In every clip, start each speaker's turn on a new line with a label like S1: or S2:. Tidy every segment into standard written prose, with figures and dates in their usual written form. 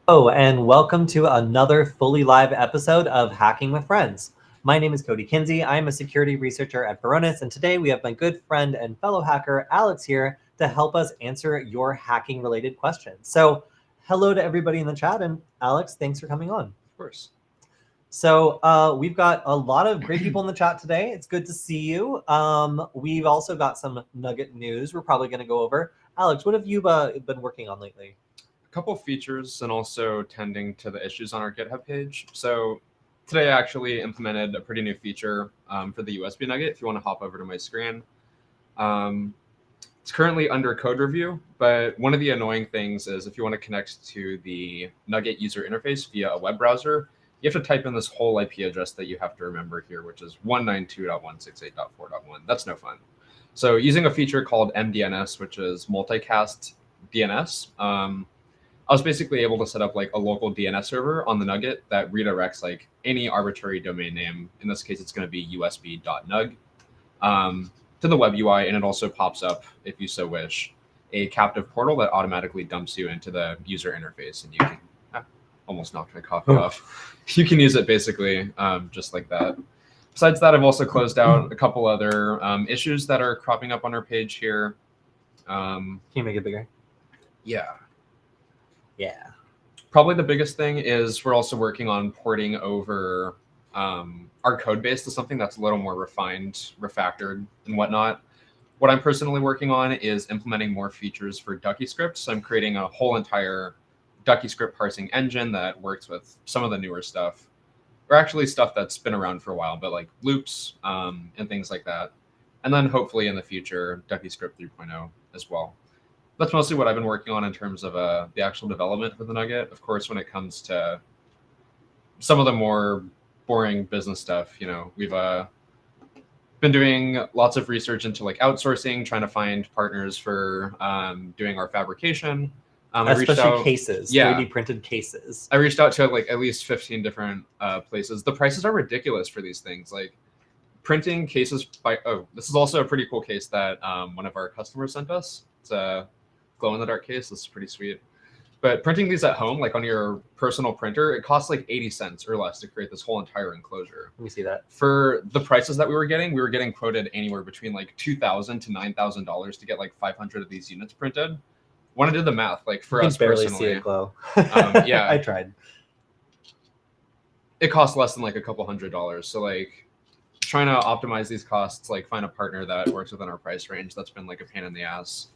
S1: Oh, and welcome to another fully live episode of Hacking with Friends. My name is Kody Kinzie. I'm a security researcher at Varonis, and today we have my good friend and fellow hacker, Alex, here to help us answer your hacking related questions. So, hello to everybody in the chat, and Alex, thanks for coming on.
S2: Of course.
S1: So, we've got a lot of great people in the chat today. It's good to see you. We've also got some Nugget news we're probably going to go over. Alex, what have you been working on lately?
S2: A couple features and also tending to the issues on our GitHub page. So today I actually implemented a pretty new feature for the USB Nugget. If you want to hop over to my screen. It's currently under code review, but one of the annoying things is if you want to connect to the Nugget user interface via a web browser, you have to type in this whole IP address that you have to remember here, which is 192.168.4.1. That's no fun. So using a feature called MDNS, which is multicast DNS, I was basically able to set up like a local DNS server on the Nugget that redirects like any arbitrary domain name. In this case, it's going to be usb.nug to the web UI, and it also pops up, if you so wish, a captive portal that automatically dumps you into the user interface, and you can almost knocked my coffee off. You can use it basically just like that. Besides that, I've also closed out a couple other issues that are cropping up on our page here.
S1: Can you make it bigger?
S2: Yeah.
S1: Yeah.
S2: Probably the biggest thing is we're also working on porting over our code base to something that's a little more refined, refactored, and whatnot. What I'm personally working on is implementing more features for Ducky scripts. So I'm creating a whole entire Ducky script parsing engine that works with some of the newer stuff, or actually stuff that's been around for a while, but like loops and things like that. And then hopefully in the future, Ducky script 3.0 as well. That's mostly what I've been working on in terms of the actual development for the Nugget. Of course, when it comes to some of the more boring business stuff, we've been doing lots of research into like outsourcing, trying to find partners for doing our fabrication.
S1: Especially cases,
S2: yeah,
S1: 3D printed cases.
S2: I reached out to like at least 15 different places. The prices are ridiculous for these things. Like printing cases this is also a pretty cool case that one of our customers sent us. It's a glow-in-the-dark case. This is pretty sweet. But printing these at home, like on your personal printer, it costs like 80 cents or less to create this whole entire enclosure.
S1: Let me see that.
S2: For the prices that we were getting quoted anywhere between like $2,000 to $9,000 to get like 500 of these units printed. When I did the math, like for us
S1: barely
S2: personally,
S1: see it glow.
S2: Yeah,
S1: I tried.
S2: It costs less than like a couple $100s. So like trying to optimize these costs, like find a partner that works within our price range, that's been like a pain in the ass.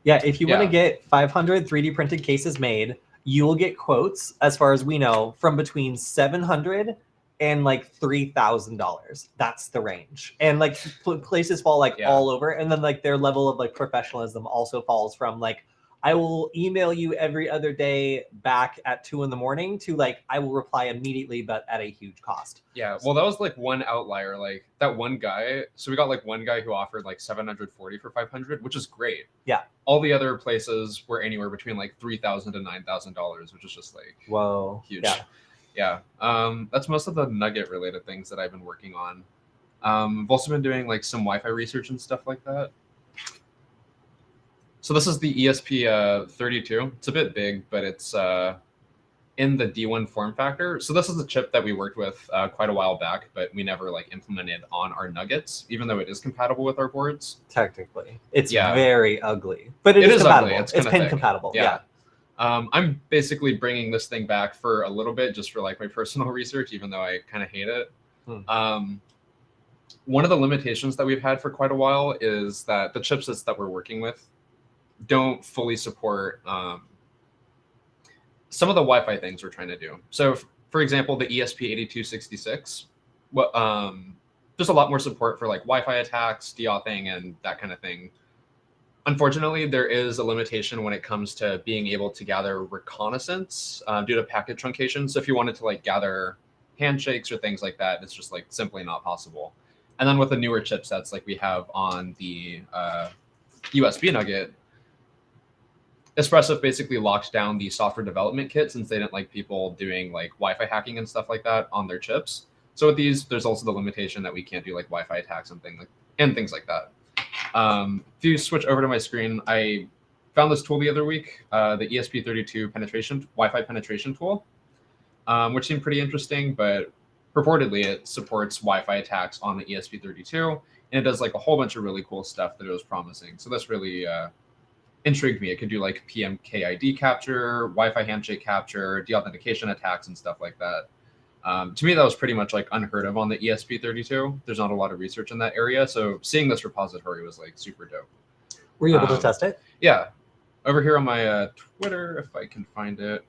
S1: Yeah, if you want to get 500 3D printed cases made, you will get quotes, as far as we know, from between $700 and like $3,000. That's the range. And like places fall like all over. And then like their level of like professionalism also falls from like, I will email you every other day back at 2 a.m. to like, I will reply immediately, but at a huge cost.
S2: Yeah. Well, that was like one outlier, like that one guy. So we got like one guy who offered like 740 for 500, which is great.
S1: Yeah.
S2: All the other places were anywhere between like $3,000 to $9,000, which is just like
S1: whoa,
S2: huge. Yeah. That's most of the Nugget related things that I've been working on. I've also been doing like some Wi-Fi research and stuff like that. So this is the ESP32. It's a bit big, but it's in the D1 form factor. So this is the chip that we worked with quite a while back, but we never like implemented on our Nuggets, even though it is compatible with our boards.
S1: Technically, it's very ugly, but it is compatible. Ugly. It's pin compatible. Yeah.
S2: I'm basically bringing this thing back for a little bit, just for like my personal research, even though I kind of hate it. One of the limitations that we've had for quite a while is that the chipsets that we're working with don't fully support some of the Wi-Fi things we're trying to do. So, for example, the ESP8266, there's a lot more support for like Wi-Fi attacks, deauthing, and that kind of thing. Unfortunately, there is a limitation when it comes to being able to gather reconnaissance due to packet truncation. So if you wanted to like gather handshakes or things like that, it's just like simply not possible. And then with the newer chipsets like we have on the USB Nugget, Espresso basically locked down the software development kit since they didn't like people doing like Wi-Fi hacking and stuff like that on their chips. So with these, there's also the limitation that we can't do like Wi-Fi attacks and things like that. If you switch over to my screen, I found this tool the other week, the ESP32 Wi-Fi penetration tool, which seemed pretty interesting, but purportedly it supports Wi-Fi attacks on the ESP32, and it does like a whole bunch of really cool stuff that it was promising. So this really intrigued me. It could do like PMKID capture, Wi-Fi handshake capture, deauthentication attacks, and stuff like that. To me, that was pretty much like unheard of on the ESP32. There's not a lot of research in that area, so seeing this repository was like super dope.
S1: Were you able to test it?
S2: Yeah, over here on my Twitter, if I can find it.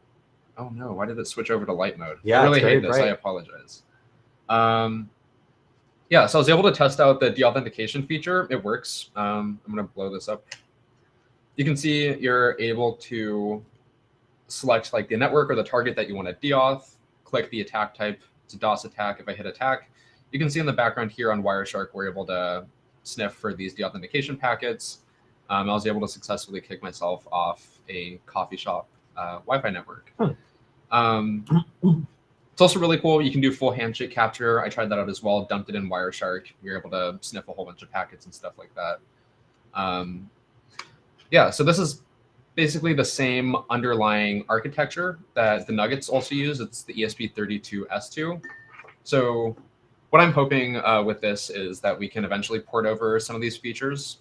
S2: Oh no, why did it switch over to light mode?
S1: Yeah,
S2: I really hate this. I apologize. Yeah, so I was able to test out the deauthentication feature. It works. I'm going to blow this up. You can see you're able to select like the network or the target that you want to deauth, click the attack type. It's a DOS attack. If I hit attack, you can see in the background here on Wireshark, we're able to sniff for these deauthentication packets. I was able to successfully kick myself off a coffee shop Wi-Fi network. It's also really cool. You can do full handshake capture. I tried that out as well, dumped it in Wireshark. You're able to sniff a whole bunch of packets and stuff like that. Yeah, so this is basically the same underlying architecture that the Nuggets also use. It's the ESP32S2. So what I'm hoping with this is that we can eventually port over some of these features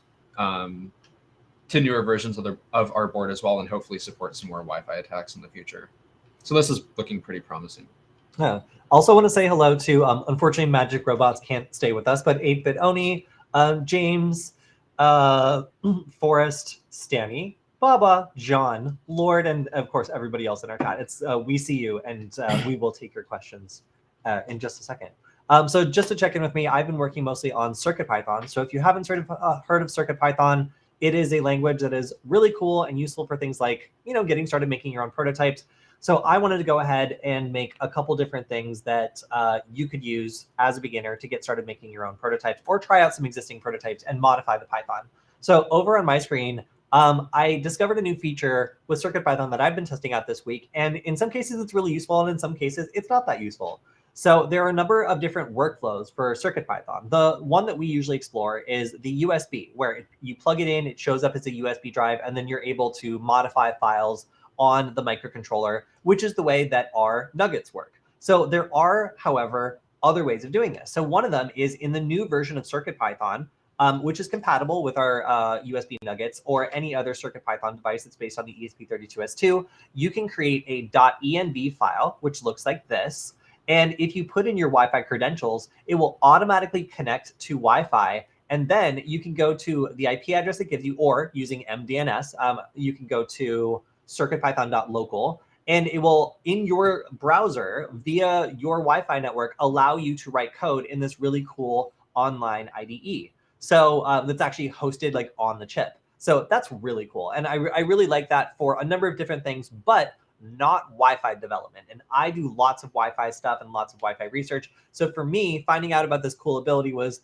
S2: to newer versions of our board as well, and hopefully support some more Wi-Fi attacks in the future. So this is looking pretty promising.
S1: Yeah. Also want to say hello to, unfortunately, Magic Robots can't stay with us, but 8-Bit Oni, James, Forrest, Stanny, Baba, John, Lord, and of course, everybody else in our chat. It's we see you, and we will take your questions in just a second. So just to check in with me, I've been working mostly on CircuitPython. So if you haven't heard of CircuitPython, it is a language that is really cool and useful for things like, getting started making your own prototypes. So I wanted to go ahead and make a couple different things that you could use as a beginner to get started making your own prototypes, or try out some existing prototypes and modify the Python. So over on my screen, I discovered a new feature with CircuitPython that I've been testing out this week. And in some cases, it's really useful, and in some cases, it's not that useful. So there are a number of different workflows for CircuitPython. The one that we usually explore is the USB, where you plug it in, it shows up as a USB drive, and then you're able to modify files on the microcontroller, which is the way that our Nuggets work. So there are, however, other ways of doing this. So one of them is in the new version of CircuitPython, which is compatible with our USB Nuggets or any other CircuitPython device that's based on the ESP32S2. You can create a .env file, which looks like this. And if you put in your Wi-Fi credentials, it will automatically connect to Wi-Fi. And then you can go to the IP address it gives you, or using MDNS, you can go to circuitpython.local, and it will, in your browser via your Wi-Fi network, allow you to write code in this really cool online IDE. So that's actually hosted like on the chip. So that's really cool. And I really like that for a number of different things, but not Wi-Fi development. And I do lots of Wi-Fi stuff and lots of Wi-Fi research. So for me, finding out about this cool ability was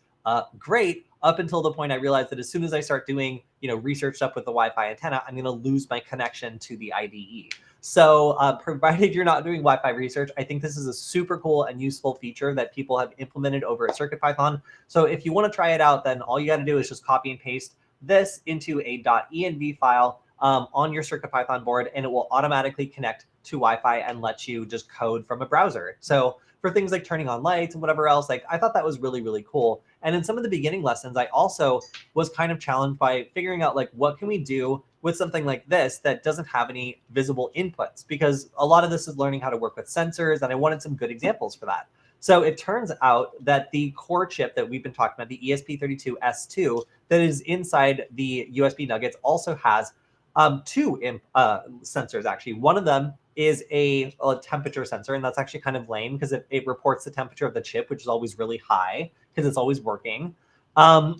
S1: great, up until the point I realized that as soon as I start doing, research stuff with the Wi-Fi antenna, I'm going to lose my connection to the IDE. So provided you're not doing Wi-Fi research, I think this is a super cool and useful feature that people have implemented over at CircuitPython. So if you want to try it out, then all you got to do is just copy and paste this into a .env file on your CircuitPython board, and it will automatically connect to Wi-Fi and let you just code from a browser. So for things like turning on lights and whatever else, I thought that was really, really cool. And in some of the beginning lessons, I also was kind of challenged by figuring out what can we do with something like this that doesn't have any visible inputs, because a lot of this is learning how to work with sensors, and I wanted some good examples for that. So it turns out that the core chip that we've been talking about, the ESP32S2, that is inside the USB Nuggets, also has two sensors, actually. One of them is a temperature sensor, and that's actually kind of lame because it reports the temperature of the chip, which is always really high because it's always working. But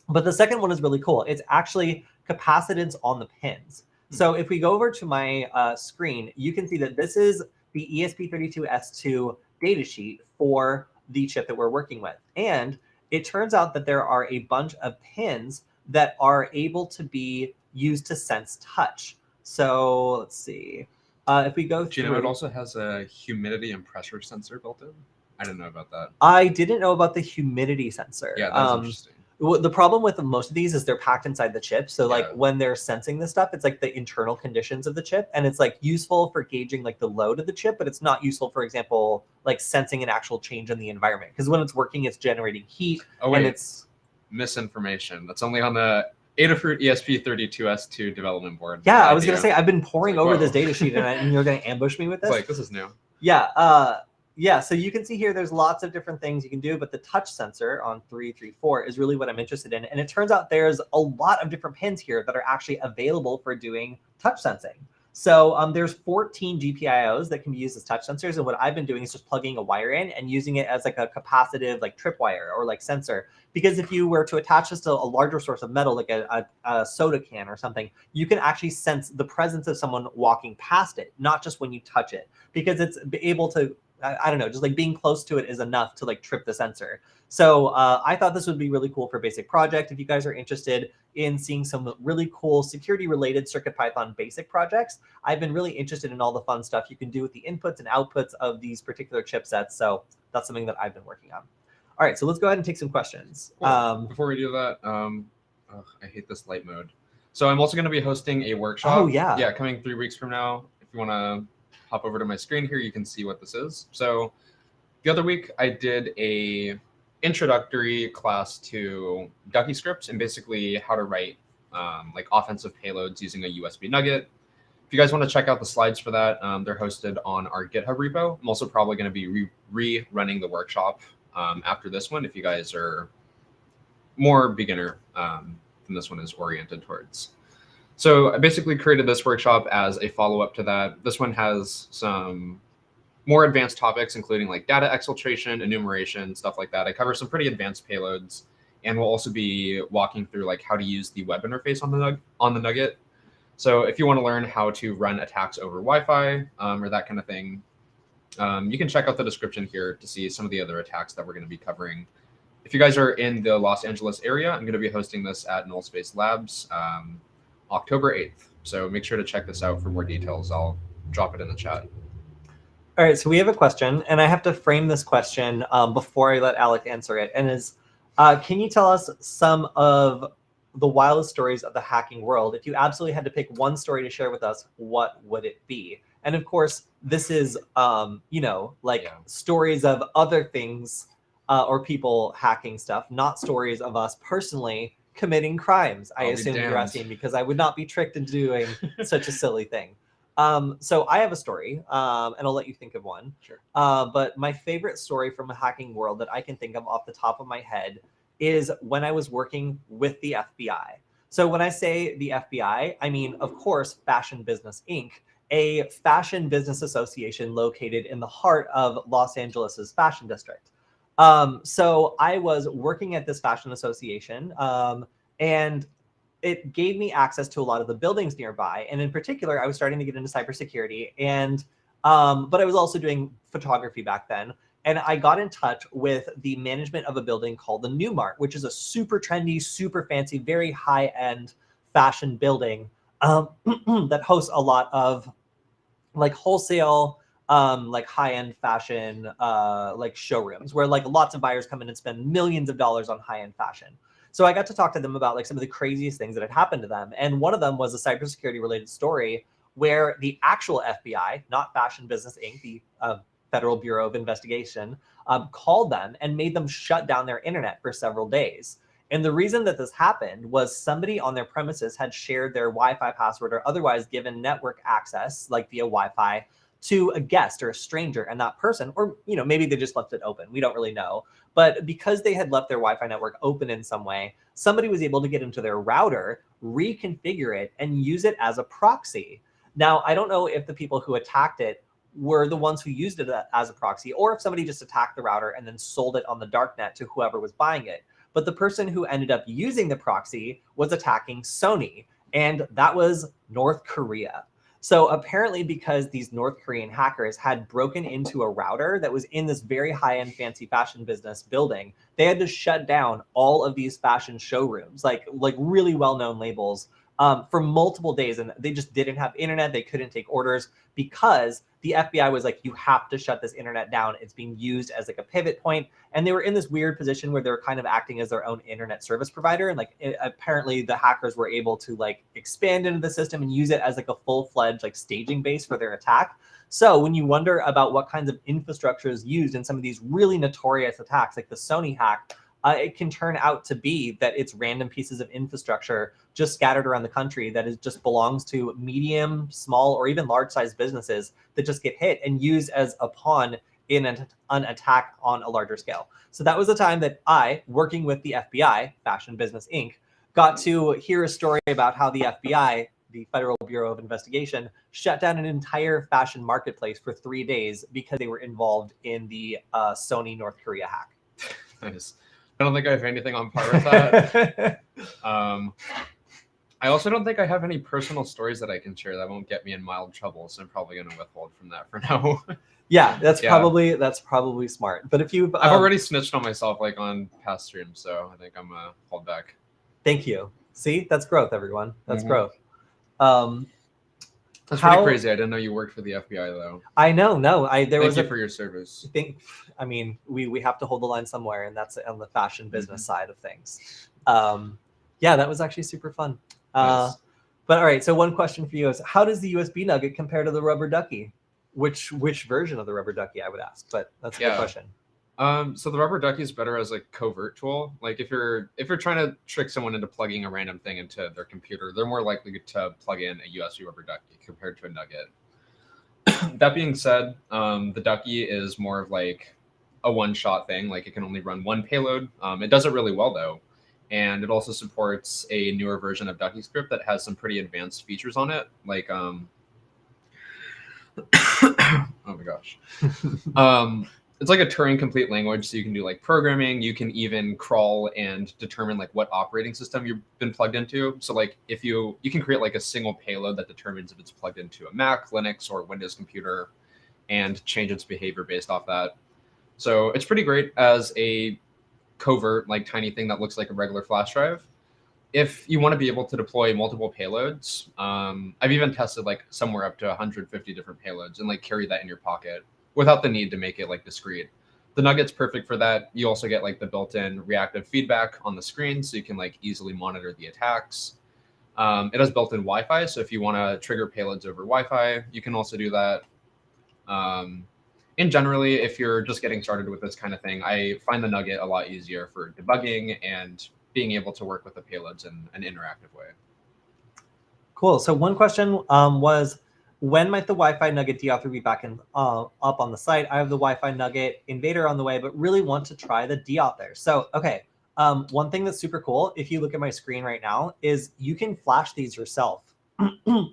S1: the second one is really cool. It's actually capacitance on the pins. So if we go over to my screen, you can see that this is the ESP32S2 datasheet for the chip that we're working with. And it turns out that there are a bunch of pins that are able to be used to sense touch. So let's see. If we go through...
S2: it also has a humidity and pressure sensor built in? I didn't know about that.
S1: I didn't know about the humidity sensor.
S2: Yeah, that's interesting.
S1: The problem with most of these is they're packed inside the chip. So like
S2: Yeah.
S1: when they're sensing this stuff, it's like the internal conditions of the chip, and it's like useful for gauging like the load of the chip, but it's not useful, for example, like sensing an actual change in the environment. Because when it's working, it's generating heat.
S2: Oh, wait.
S1: And it's
S2: misinformation. That's only on the Adafruit ESP32S2 development board.
S1: Yeah, I was going to say, I've been poring over this data sheet and you're going to ambush me with this.
S2: It's like, this is new.
S1: Yeah. Yeah, so you can see here, there's lots of different things you can do, but the touch sensor on 334 is really what I'm interested in. And it turns out there's a lot of different pins here that are actually available for doing touch sensing. So there's 14 GPIOs that can be used as touch sensors. And what I've been doing is just plugging a wire in and using it as like a capacitive like tripwire or like sensor. Because if you were to attach this to a larger source of metal, like a soda can or something, you can actually sense the presence of someone walking past it, not just when you touch it, because it's able to, I don't know, just like being close to it is enough to like trip the sensor. So I thought this would be really cool for basic project. If you guys are interested in seeing some really cool security related CircuitPython basic projects, I've been really interested in all the fun stuff you can do with the inputs and outputs of these particular chipsets. So that's something that I've been working on. All right, so let's go ahead and take some questions.
S2: Cool. Before we do that, I hate this light mode. So I'm also going to be hosting a workshop.
S1: Oh, yeah.
S2: Yeah, coming 3 weeks from now. If you want to hop over to my screen here, you can see what this is. So the other week I did a introductory class to Ducky scripts and basically how to write like offensive payloads using a USB nugget. If you guys want to check out the slides for that, they're hosted on our GitHub repo. I'm also probably going to be rerunning the workshop after this one if you guys are more beginner than this one is oriented towards. So I basically created this workshop as a follow-up to that. This one has some more advanced topics, including like data exfiltration, enumeration, stuff like that. I cover some pretty advanced payloads, and we'll also be walking through like how to use the web interface on the Nugget. So if you want to learn how to run attacks over Wi-Fi or that kind of thing, you can check out the description here to see some of the other attacks that we're going to be covering. If you guys are in the Los Angeles area, I'm going to be hosting this at Null Space Labs October 8th. So make sure to check this out for more details. I'll drop it in the chat.
S1: All right, so we have a question, and I have to frame this question before I let Alec answer it. And is, can you tell us some of the wildest stories of the hacking world? If you absolutely had to pick one story to share with us, what would it be? And of course, this is, you know, like stories of other things or people hacking stuff, not stories of us personally committing crimes. I assume you're asking, because I would not be tricked into doing such a silly thing. So I have a story, and I'll let you think of one.
S2: Sure.
S1: But my favorite story from a hacking world that I can think of off the top of my head is when I was working with the FBI. So when I say the FBI, I mean, of course, Fashion Business Inc., a fashion business association located in the heart of Los Angeles's fashion district. So I was working at this fashion association, and it gave me access to a lot of the buildings nearby. And in particular, I was starting to get into cybersecurity, and but I was also doing photography back then. And I got in touch with the management of a building called the Newmart, which is a super trendy, super fancy, very high-end fashion building that hosts a lot of like wholesale, like high-end fashion, like showrooms where like lots of buyers come in and spend millions of dollars on high-end fashion. So I got to talk to them about like some of the craziest things that had happened to them. And one of them was a cybersecurity related story where the actual FBI, not Fashion Business Inc., the Federal Bureau of Investigation, called them and made them shut down their internet for several days. And the reason that this happened was somebody on their premises had shared their Wi-Fi password or otherwise given network access, like via Wi-Fi, to a guest or a stranger, and that person, or you know, maybe they just left it open. We don't really know. But because they had left their Wi-Fi network open in some way, somebody was able to get into their router, reconfigure it, and use it as a proxy. Now, I don't know if the people who attacked it were the ones who used it as a proxy, or if somebody just attacked the router and then sold it on the darknet to whoever was buying it. But the person who ended up using the proxy was attacking Sony, and that was North Korea. So apparently, because these North Korean hackers had broken into a router that was in this very high-end fancy fashion business building, they had to shut down all of these fashion showrooms, like really well-known labels, for multiple days, and they just didn't have internet. They couldn't take orders because the FBI was like, you have to shut this internet down. It's being used as like a pivot point. And they were in this weird position where they were kind of acting as their own internet service provider. And like apparently the hackers were able to like expand into the system and use it as like a full-fledged like staging base for their attack. So when you wonder about what kinds of infrastructure is used in some of these really notorious attacks, like the Sony hack, it can turn out to be that it's random pieces of infrastructure just scattered around the country that is just belongs to medium, small, or even large-sized businesses that just get hit and used as a pawn in an attack on a larger scale. So that was the time that I, working with the FBI, Fashion Business Inc., got to hear a story about how the FBI, the Federal Bureau of Investigation, shut down an entire fashion marketplace for 3 days because they were involved in the Sony North Korea hack.
S2: Nice. I don't think I have anything on par with that. I also don't think I have any personal stories that I can share that won't get me in mild trouble, so I'm probably going to withhold from that for now.
S1: Yeah, that's probably smart. But if you've
S2: I've already snitched on myself like on past streams, so I think I'm hold back.
S1: Thank you. See, that's growth, everyone. That's growth.
S2: That's pretty crazy. I didn't know you worked for the FBI though.
S1: I know. No,
S2: Thank you for your service.
S1: I mean, we have to hold the line somewhere, and that's on the fashion business side of things. Yeah, that was actually super fun.
S2: Nice.
S1: But all right, so one question for you is, how does the USB Nugget compare to the rubber ducky? Which version of the rubber ducky, I would ask, but that's a good question.
S2: So the rubber ducky is better as a covert tool. Like if you're trying to trick someone into plugging a random thing into their computer, they're more likely to plug in a USB rubber ducky compared to a Nugget. That being said, the ducky is more of like a one-shot thing. Like it can only run one payload. It does it really well though. And it also supports a newer version of DuckyScript that has some pretty advanced features on it. Like, oh my gosh. It's like a Turing complete language. So you can do like programming. You can even crawl and determine like what operating system you've been plugged into. So like if you can create like a single payload that determines if it's plugged into a Mac, Linux, or Windows computer and change its behavior based off that. So it's pretty great as a covert, like tiny thing that looks like a regular flash drive. If you want to be able to deploy multiple payloads, I've even tested like somewhere up to 150 different payloads and like carry that in your pocket without the need to make it like discrete. The Nugget's perfect for that. You also get like the built-in reactive feedback on the screen, so you can like easily monitor the attacks. It has built-in Wi-Fi, so if you want to trigger payloads over Wi-Fi, you can also do that. And generally, if you're just getting started with this kind of thing, I find the Nugget a lot easier for debugging and being able to work with the payloads in an interactive way.
S1: Cool. So one question was, when might the Wi-Fi Nugget D Author be back up on the site? I have the Wi-Fi Nugget Invader on the way, but really want to try the D Author. So, okay. One thing that's super cool, if you look at my screen right now, is you can flash these yourself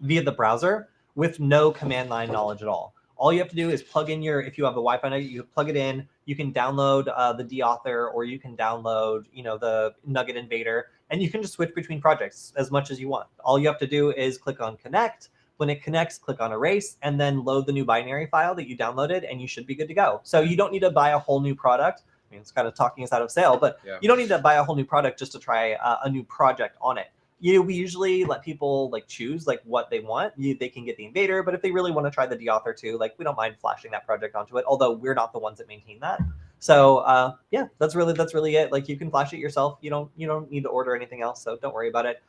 S1: via the browser with no command line knowledge at all. All you have to do is plug in if you have a Wi-Fi Nugget, you plug it in, you can download the D Author, or you can download, the Nugget Invader, and you can just switch between projects as much as you want. All you have to do is click on connect. When it connects, click on erase, and then load the new binary file that you downloaded, and you should be good to go. So you don't need to buy a whole new product. I mean, it's kind of talking us out of sale, but you don't need to buy a whole new product just to try a new project on it. We usually let people like choose like what they want. They can get the Invader, but if they really want to try the D Author too, like we don't mind flashing that project onto it, although we're not the ones that maintain that. So yeah, that's really it. Like you can flash it yourself. You don't need to order anything else, so don't worry about it.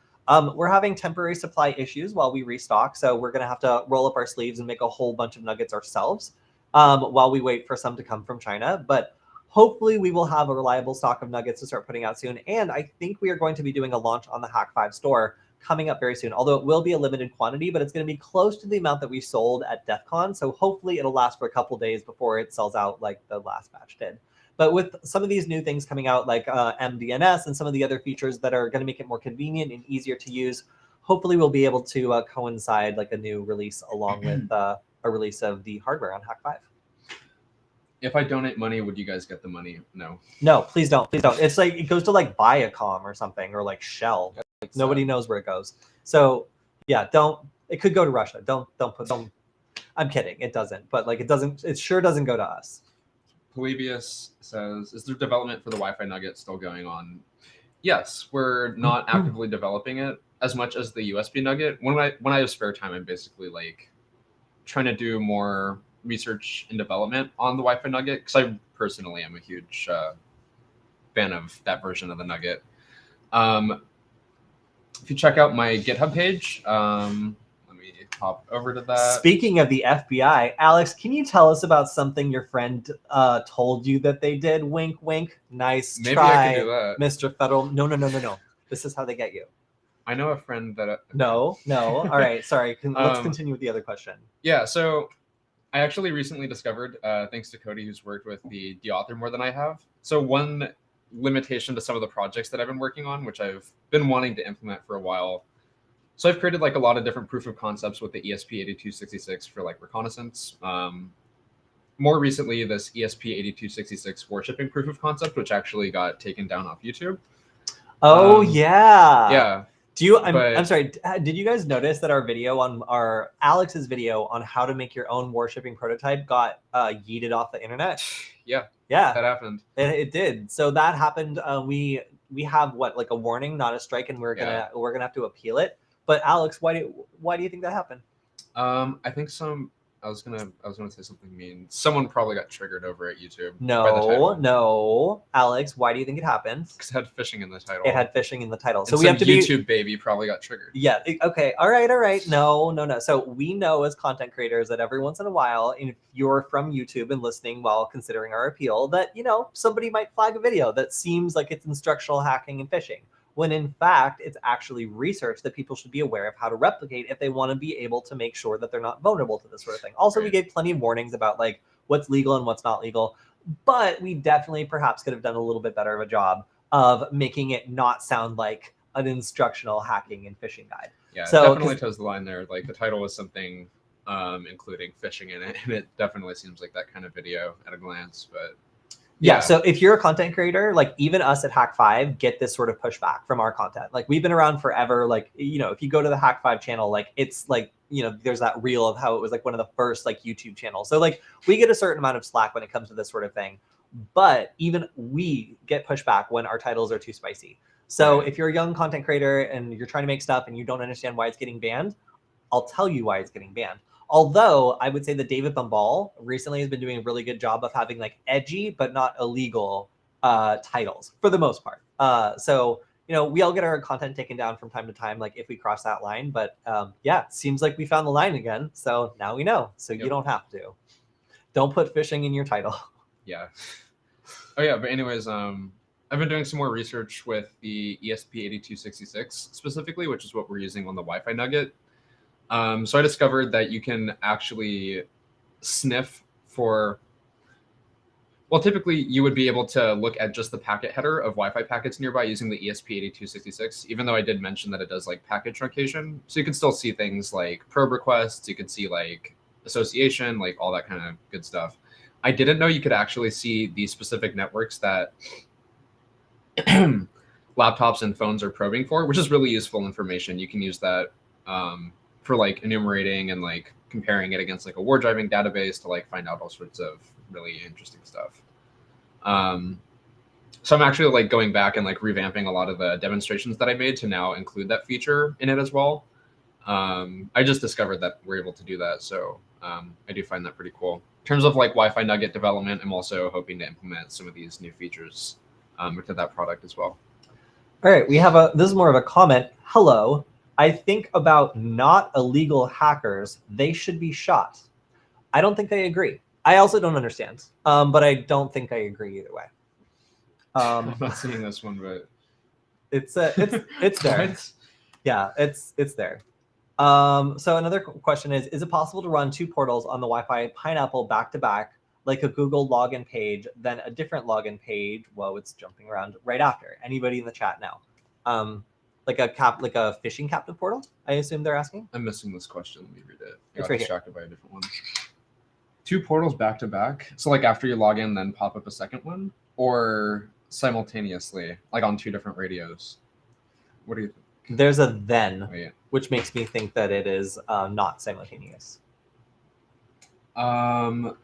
S1: We're having temporary supply issues while we restock, so we're gonna have to roll up our sleeves and make a whole bunch of nuggets ourselves while we wait for some to come from China. But hopefully we will have a reliable stock of nuggets to start putting out soon. And I think we are going to be doing a launch on the Hack5 store coming up very soon, although it will be a limited quantity, but it's going to be close to the amount that we sold at Defcon. So hopefully it'll last for a couple days before it sells out like the last batch did. But with some of these new things coming out, like MDNS and some of the other features that are going to make it more convenient and easier to use, hopefully we'll be able to coincide like a new release along with a release of the hardware on Hack5.
S2: If I donate money, would you guys get the money? No.
S1: No, please don't. Please don't. It's like it goes to like Viacom or something, or like Shell. Like, nobody knows where it goes. So yeah, don't. It could go to Russia. Don't. I'm kidding. It doesn't. But like it doesn't. It sure doesn't go to us.
S2: Polybius says, "Is there development for the Wi-Fi Nugget still going on?" Yes, we're not actively developing it. as much as the USB Nugget. When I have spare time, I'm basically like trying to do more research and development on the Wi-Fi Nugget because I personally am a huge fan of that version of the Nugget. If you check out my GitHub page, let me hop over to that.
S1: Speaking of the FBI, Alex, can you tell us about something your friend told you that they did? Wink, wink. Nice
S2: Maybe
S1: try,
S2: I could do that.
S1: Mr. Federal. No. This is how they get you.
S2: I know a friend that...
S1: No. All right, sorry. Let's continue with the other question.
S2: Yeah, so I actually recently discovered, thanks to Kody, who's worked with the D Author more than I have. So one limitation to some of the projects that I've been working on, which I've been wanting to implement for a while. So I've created like a lot of different proof of concepts with the ESP8266 for like reconnaissance. More recently, this ESP8266 warshipping proof of concept, which actually got taken down off YouTube.
S1: Oh, yeah.
S2: Yeah.
S1: I'm sorry. Did you guys notice that our video on Alex's video on how to make your own warshipping prototype got yeeted off the internet?
S2: Yeah.
S1: Yeah.
S2: That happened.
S1: It did. So that happened. We have like a warning, not a strike, and we're gonna have to appeal it. But Alex, why do you think that happened?
S2: I think I was gonna say something mean. Someone probably got triggered over at YouTube.
S1: No, Alex, why do you think it happened?
S2: Because it had phishing in the title.
S1: It had phishing in the title,
S2: so we have to YouTube baby probably got triggered.
S1: Yeah. Okay. All right. No. So we know as content creators that every once in a while, if you're from YouTube and listening while considering our appeal, that somebody might flag a video that seems like it's instructional hacking and phishing, when in fact it's actually research that people should be aware of how to replicate if they want to be able to make sure that they're not vulnerable to this sort of thing. Also, we gave plenty of warnings about like what's legal and what's not legal, but we definitely perhaps could have done a little bit better of a job of making it not sound like an instructional hacking and phishing guide.
S2: Yeah, so, it definitely toes the line there. Like the title was something including phishing in it, and it definitely seems like that kind of video at a glance, but
S1: yeah. So if you're a content creator, like even us at Hack5 get this sort of pushback from our content. Like we've been around forever. Like, if you go to the Hack5 channel, like it's like, there's that reel of how it was like one of the first like YouTube channels. So like we get a certain amount of slack when it comes to this sort of thing, but even we get pushback when our titles are too spicy. So if you're a young content creator and you're trying to make stuff and you don't understand why it's getting banned, I'll tell you why it's getting banned. Although I would say that David Bumball recently has been doing a really good job of having like edgy but not illegal titles for the most part. So we all get our content taken down from time to time, like if we cross that line. But yeah, seems like we found the line again. So now we know. So you don't have to. Don't put phishing in your title.
S2: Yeah. Oh yeah. But anyways, I've been doing some more research with the ESP8266 specifically, which is what we're using on the Wi-Fi Nugget. So I discovered that you can actually sniff for, well, typically you would be able to look at just the packet header of Wi-Fi packets nearby using the ESP8266, even though I did mention that it does like packet truncation. So you can still see things like probe requests, you can see like association, like all that kind of good stuff. I didn't know you could actually see the specific networks that laptops and phones are probing for, which is really useful information. You can use that for like enumerating and like comparing it against like a war driving database to like find out all sorts of really interesting stuff. So I'm actually like going back and like revamping a lot of the demonstrations that I made to now include that feature in it as well. I just discovered that we're able to do that. So I do find that pretty cool. In terms of like Wi-Fi Nugget development, I'm also hoping to implement some of these new features into that product as well.
S1: All right, we have this is more of a comment. Hello. I think about not illegal hackers, they should be shot. I don't think I agree. I also don't understand, but I don't think I agree either way.
S2: I'm not seeing this one, but
S1: it's there. Yeah, it's there. So another question is it possible to run two portals on the Wi-Fi Pineapple back to back, like a Google login page, then a different login page? Whoa, it's jumping around right after. Anybody in the chat now? Like a phishing captive portal, I assume they're asking.
S2: I'm missing this question. Let me read it. I
S1: got
S2: distracted by a different one. Two portals back to back. So like after you log in, then pop up a second one, or simultaneously, like on two different radios. What do you think?
S1: There's a then, which makes me think that it is not simultaneous.
S2: In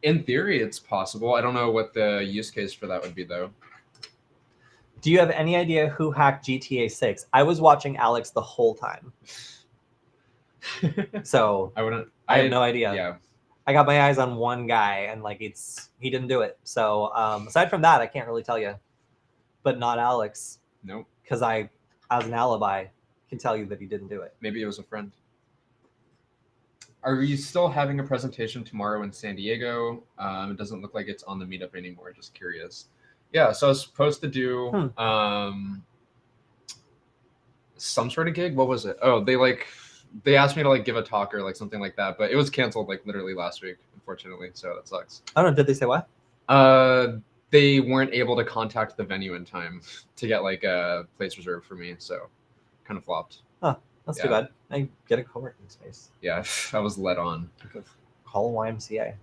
S2: theory, it's possible. I don't know what the use case for that would be, though.
S1: Do you have any idea who hacked GTA 6? I was watching Alex the whole time. So I have no idea.
S2: Yeah.
S1: I got my eyes on one guy, and like he didn't do it. So aside from that, I can't really tell you. But not Alex.
S2: Nope.
S1: Because I, as an alibi, can tell you that he didn't do it.
S2: Maybe it was a friend. Are you still having a presentation tomorrow in San Diego? It doesn't look like it's on the meetup anymore. Just curious. Yeah, so I was supposed to do some sort of gig. What was it? Oh, they asked me to like give a talk or like something like that, but it was canceled like literally last week, unfortunately. So that sucks.
S1: I don't know. Did they say what?
S2: They weren't able to contact the venue in time to get like a place reserved for me, so kind of flopped.
S1: Huh, that's too bad. I get a co-working space.
S2: Yeah, I was led on.
S1: Call a YMCA.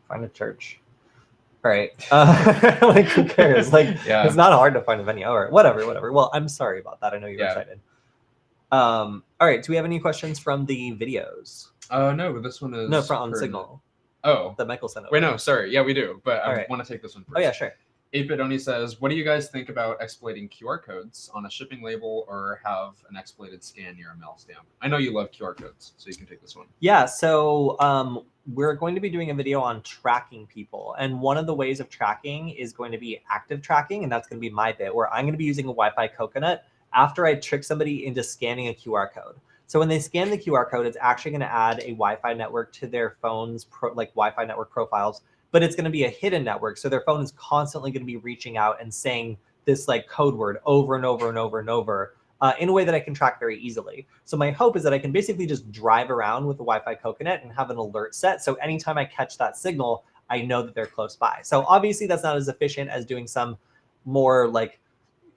S1: Find a church. All right. Like, who cares? Like, it's not hard to find a venue or whatever. Well, I'm sorry about that. I know you're excited. All right. Do we have any questions from the videos?
S2: No, this one is
S1: on Signal.
S2: Oh,
S1: that Michael sent over.
S2: Wait, no, sorry. Yeah, we do, but I want to take this one first.
S1: Oh yeah, sure.
S2: 8-Bit Oni says, what do you guys think about exploiting QR codes on a shipping label or have an exploited scan near a mail stamp? I know you love QR codes, so you can take this one.
S1: Yeah, so we're going to be doing a video on tracking people. And one of the ways of tracking is going to be active tracking, and that's going to be my bit, where I'm going to be using a Wi-Fi coconut after I trick somebody into scanning a QR code. So when they scan the QR code, it's actually going to add a Wi-Fi network to their phone's like Wi-Fi network profiles, but it's going to be a hidden network. So their phone is constantly going to be reaching out and saying this like code word over and over and over and over in a way that I can track very easily. So my hope is that I can basically just drive around with the Wi-Fi coconut and have an alert set. So anytime I catch that signal, I know that they're close by. So obviously that's not as efficient as doing some more like,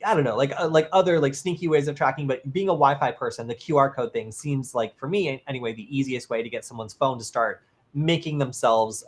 S1: I don't know, like other like sneaky ways of tracking, but being a Wi-Fi person, the QR code thing seems like, for me anyway, the easiest way to get someone's phone to start making themselves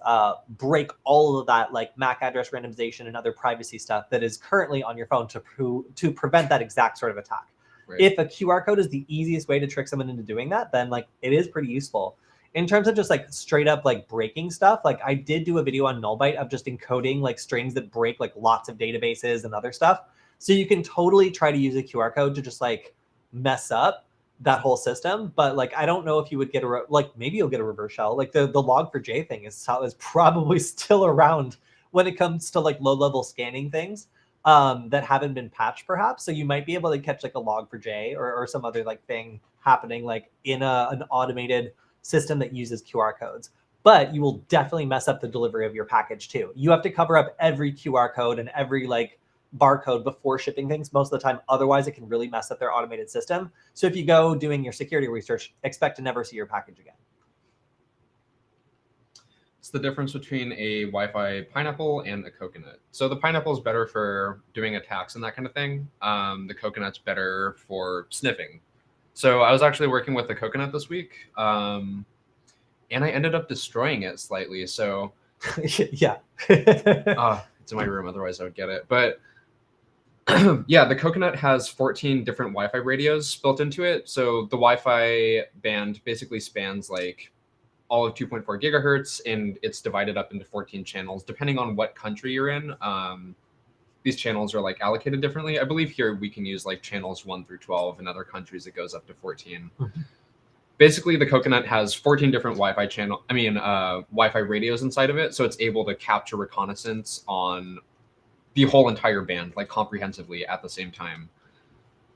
S1: break all of that like MAC address randomization and other privacy stuff that is currently on your phone to prevent that exact sort of attack. Right. If a QR code is the easiest way to trick someone into doing that, then like it is pretty useful. In terms of just like straight up like breaking stuff, like I did do a video on Nullbyte of just encoding like strings that break like lots of databases and other stuff. So you can totally try to use a QR code to just like mess up that whole system. But like, I don't know if you would get maybe you'll get a reverse shell. Like the log4j thing is probably still around when it comes to like low level scanning things that haven't been patched perhaps. So you might be able to catch like a log4j or some other like thing happening like in an automated system that uses QR codes. But you will definitely mess up the delivery of your package too. You have to cover up every QR code and every like barcode before shipping things most of the time. Otherwise, it can really mess up their automated system. So if you go doing your security research, expect to never see your package again.
S2: It's the difference between a Wi-Fi pineapple and a coconut. So the pineapple is better for doing attacks and that kind of thing. The coconut's better for sniffing. So I was actually working with the coconut this week, and I ended up destroying it slightly. So
S1: yeah,
S2: it's in my room. Otherwise, I would get it. But yeah, the coconut has 14 different Wi-Fi radios built into it. So the Wi-Fi band basically spans like all of 2.4 gigahertz, and it's divided up into 14 channels, depending on what country you're in. These channels are like allocated differently. I believe here we can use like channels 1 through 12. In other countries, it goes up to 14. Mm-hmm. Basically, the coconut has 14 different Wi-Fi radios inside of it. So it's able to capture reconnaissance on the whole entire band, like comprehensively at the same time.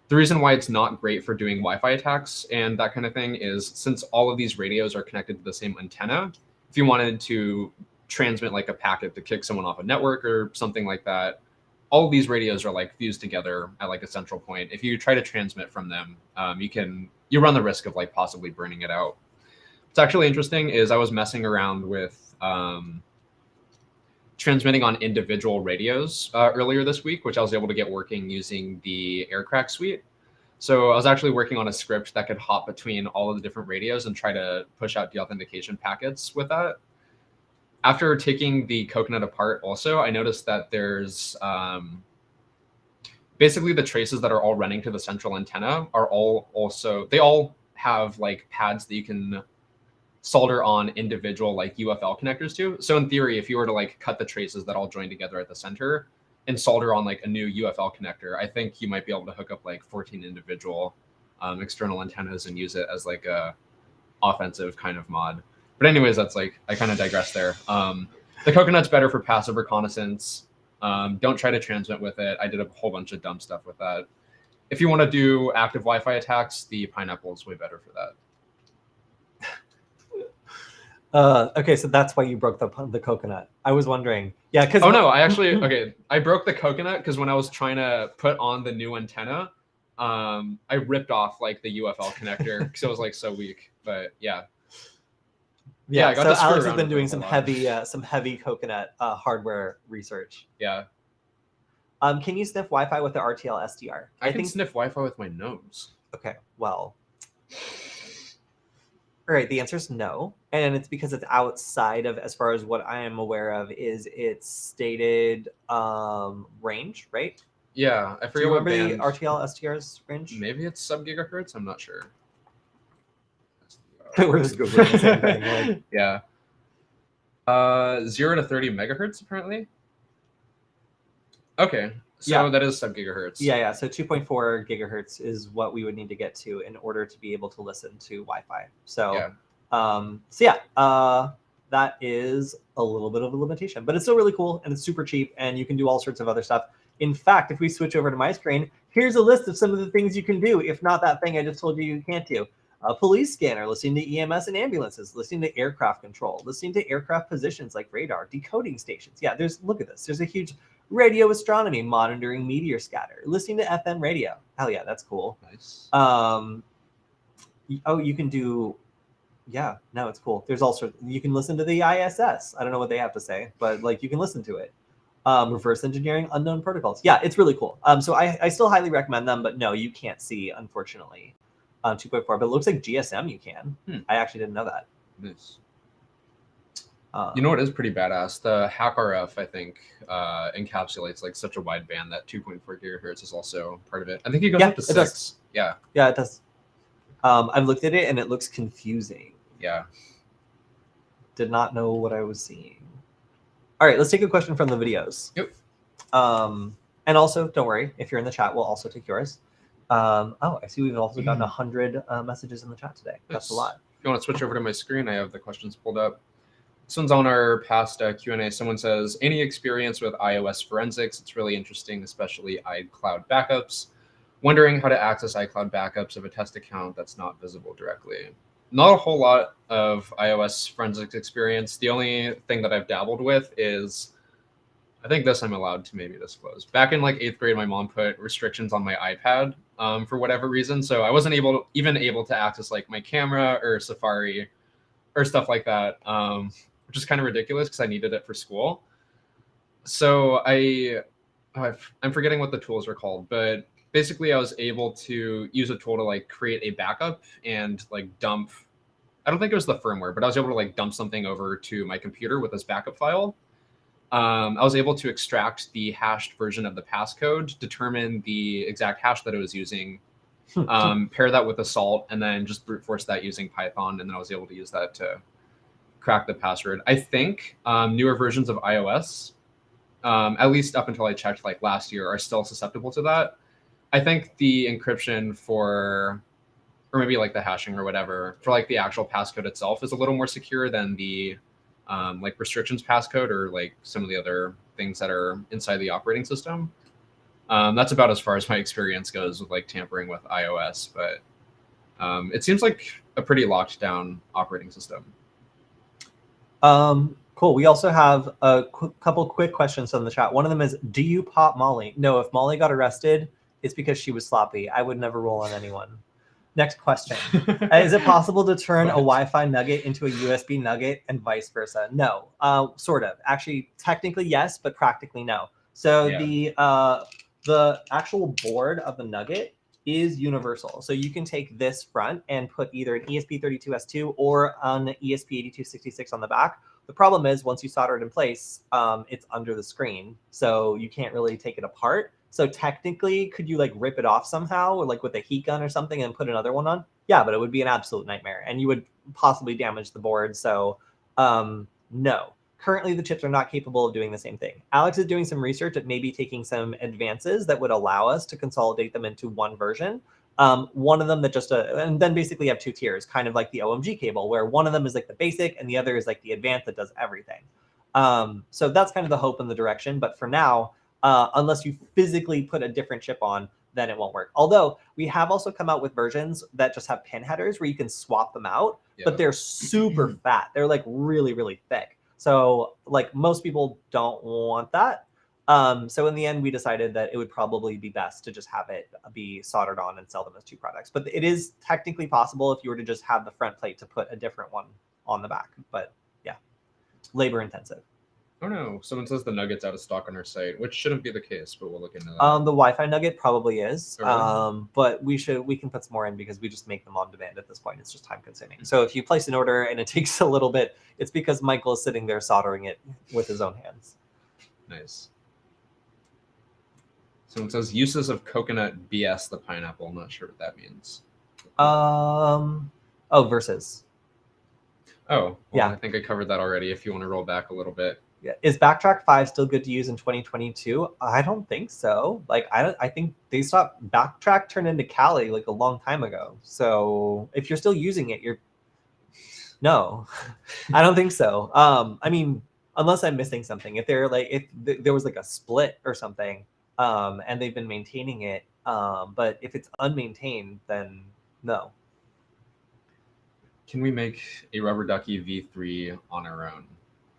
S2: The reason why it's not great for doing Wi-Fi attacks and that kind of thing is since all of these radios are connected to the same antenna, if you wanted to transmit like a packet to kick someone off a network or something like that, all of these radios are like fused together at like a central point. If you try to transmit from them, you run the risk of like possibly burning it out. What's actually interesting is I was messing around with transmitting on individual radios earlier this week, which I was able to get working using the Aircrack suite. So I was actually working on a script that could hop between all of the different radios and try to push out deauthentication packets with that. After taking the coconut apart also, I noticed that there's basically the traces that are all running to the central antenna are they all have like pads that you can solder on individual like UFL connectors to. So in theory, if you were to like cut the traces that all join together at the center, and solder on like a new UFL connector, I think you might be able to hook up like 14 individual external antennas and use it as like a offensive kind of mod. But anyways, that's like, I kind of digress there. The Coconut's better for passive reconnaissance. Don't try to transmit with it. I did a whole bunch of dumb stuff with that. If you want to do active Wi-Fi attacks, the Pineapple is way better for that.
S1: Okay, so that's why you broke the Coconut. I was wondering. Yeah, because...
S2: Oh, no, I actually... Okay, I broke the Coconut because when I was trying to put on the new antenna, I ripped off like the UFL connector because it was like so weak. But yeah.
S1: Yeah, I got so Alex has been doing some heavy Coconut hardware research.
S2: Yeah.
S1: Can you sniff Wi-Fi with the RTL SDR?
S2: I can sniff Wi-Fi with my nose.
S1: Okay, well... All right, the answer is no. And it's because it's outside of, as far as what I am aware of, is its stated range, right?
S2: Yeah, I forget.
S1: Do you remember the RTL SDR's range?
S2: Maybe it's sub-gigahertz, I'm not sure.
S1: We're just Googling the same thing. Like.
S2: Yeah. 0 to 30 megahertz, apparently. Okay, so that is sub-gigahertz.
S1: Yeah. So 2.4 gigahertz is what we would need to get to in order to be able to listen to Wi-Fi. So, that is a little bit of a limitation, but it's still really cool and it's super cheap and you can do all sorts of other stuff. In fact, if we switch over to my screen, here's a list of some of the things you can do, if not that thing I just told you can't do. A police scanner, listening to EMS and ambulances, listening to aircraft control, listening to aircraft positions like radar, decoding stations. Yeah, look at this. There's a huge radio astronomy, monitoring meteor scatter, listening to FM radio. Hell yeah, that's cool.
S2: Nice.
S1: You can do, yeah, no, it's cool. There's also, you can listen to the ISS. I don't know what they have to say, but like you can listen to it. Reverse engineering unknown protocols. Yeah, it's really cool. So I still highly recommend them, but no, you can't see, unfortunately. 2.4, but it looks like GSM you can. I actually didn't know that.
S2: Nice. You know what is pretty badass? The HackRF, I think, encapsulates like such a wide band that 2.4 gigahertz is also part of it. I think it goes up to 6.
S1: Does.
S2: Yeah.
S1: Yeah, it does. I've looked at it and it looks confusing.
S2: Yeah.
S1: Did not know what I was seeing. All right, let's take a question from the videos.
S2: Yep.
S1: And also, don't worry, if you're in the chat, we'll also take yours. I see we've also gotten 100 messages in the chat today. That's a lot.
S2: If you want to switch over to my screen, I have the questions pulled up. This one's on our past Q&A. Someone says, any experience with iOS forensics? It's really interesting, especially iCloud backups. Wondering how to access iCloud backups of a test account that's not visible directly. Not a whole lot of iOS forensics experience. The only thing that I've dabbled with is, I think this I'm allowed to maybe disclose. Back in like 8th grade, my mom put restrictions on my iPad for whatever reason. So I wasn't even able to access like my camera or Safari or stuff like that, which is kind of ridiculous because I needed it for school. So I'm forgetting what the tools are called, but basically I was able to use a tool to like create a backup and like dump, I don't think it was the firmware, but I was able to like dump something over to my computer with this backup file. I was able to extract the hashed version of the passcode, determine the exact hash that it was using, pair that with Assault, and then just brute force that using Python. And then I was able to use that to crack the password. I think newer versions of iOS, at least up until I checked like last year, are still susceptible to that. I think the encryption or maybe like the hashing or whatever, for like the actual passcode itself is a little more secure than the like restrictions passcode or like some of the other things that are inside the operating system. That's about as far as my experience goes with like tampering with iOS, but it seems like a pretty locked down operating system.
S1: Cool. We also have a couple quick questions on the chat. One of them is, do you pop Molly? No, if Molly got arrested, it's because she was sloppy. I would never roll on anyone. Next question. Is it possible to turn a Wi-Fi nugget into a USB nugget and vice versa? No, sort of. Actually, technically yes, but practically no. So the actual board of the nugget is universal. So you can take this front and put either an ESP32S2 or an ESP8266 on the back. The problem is once you solder it in place, it's under the screen. So you can't really take it apart. So technically, could you like rip it off somehow, or like with a heat gun or something, and put another one on? Yeah, but it would be an absolute nightmare, and you would possibly damage the board. So no. currently the chips are not capable of doing the same thing. Alex is doing some research at maybe taking some advances that would allow us to consolidate them into one version. One of them that just, and then basically have two tiers, kind of like the OMG cable, where one of them is like the basic and the other is like the advanced that does everything. So that's kind of the hope in the direction. But for now, unless you physically put a different chip on, then it won't work. Although we have also come out with versions that just have pin headers where you can swap them out, but they're super fat. They're like really, really thick. So like most people don't want that. So in the end, we decided that it would probably be best to just have it be soldered on and sell them as two products. But it is technically possible if you were to just have the front plate to put a different one on the back. But yeah, labor intensive.
S2: Oh no, someone says the Nugget's out of stock on our site, which shouldn't be the case, but we'll look into that.
S1: The Wi-Fi Nugget probably is,
S2: Oh, really?
S1: but we can put some more in because we just make them on demand at this point. It's just time consuming. So if you place an order and it takes a little bit, it's because Michael is sitting there soldering it with his own hands.
S2: Nice. Someone says uses of coconut BS the pineapple. I'm not sure what that means.
S1: Versus.
S2: Oh, well,
S1: yeah.
S2: I think I covered that already. If you want to roll back a little bit.
S1: Yeah. Is Backtrack 5 still good to use in 2022? I don't think so. Like I think they stopped. Backtrack turned into Kali like a long time ago. So if you're still using it, no, I don't think so. I mean, unless I'm missing something. If there was like a split or something, and they've been maintaining it, but if it's unmaintained, then no.
S2: Can we make a rubber ducky V3 on our own?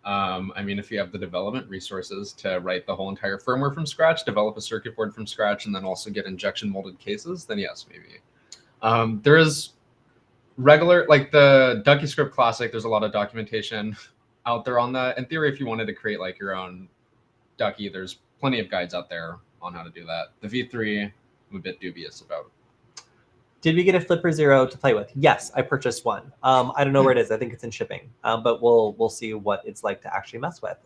S2: I mean, if you have the development resources to write the whole entire firmware from scratch, develop a circuit board from scratch, and then also get injection molded cases, then yes, maybe. There is regular, like the Ducky Script Classic, there's a lot of documentation out there on that. In theory, if you wanted to create like your own Ducky, there's plenty of guides out there on how to do that. The V3, I'm a bit dubious about.
S1: Did we get a Flipper Zero to play with? Yes, I purchased one. I don't know where it is. I think it's in shipping, but we'll see what it's like to actually mess with.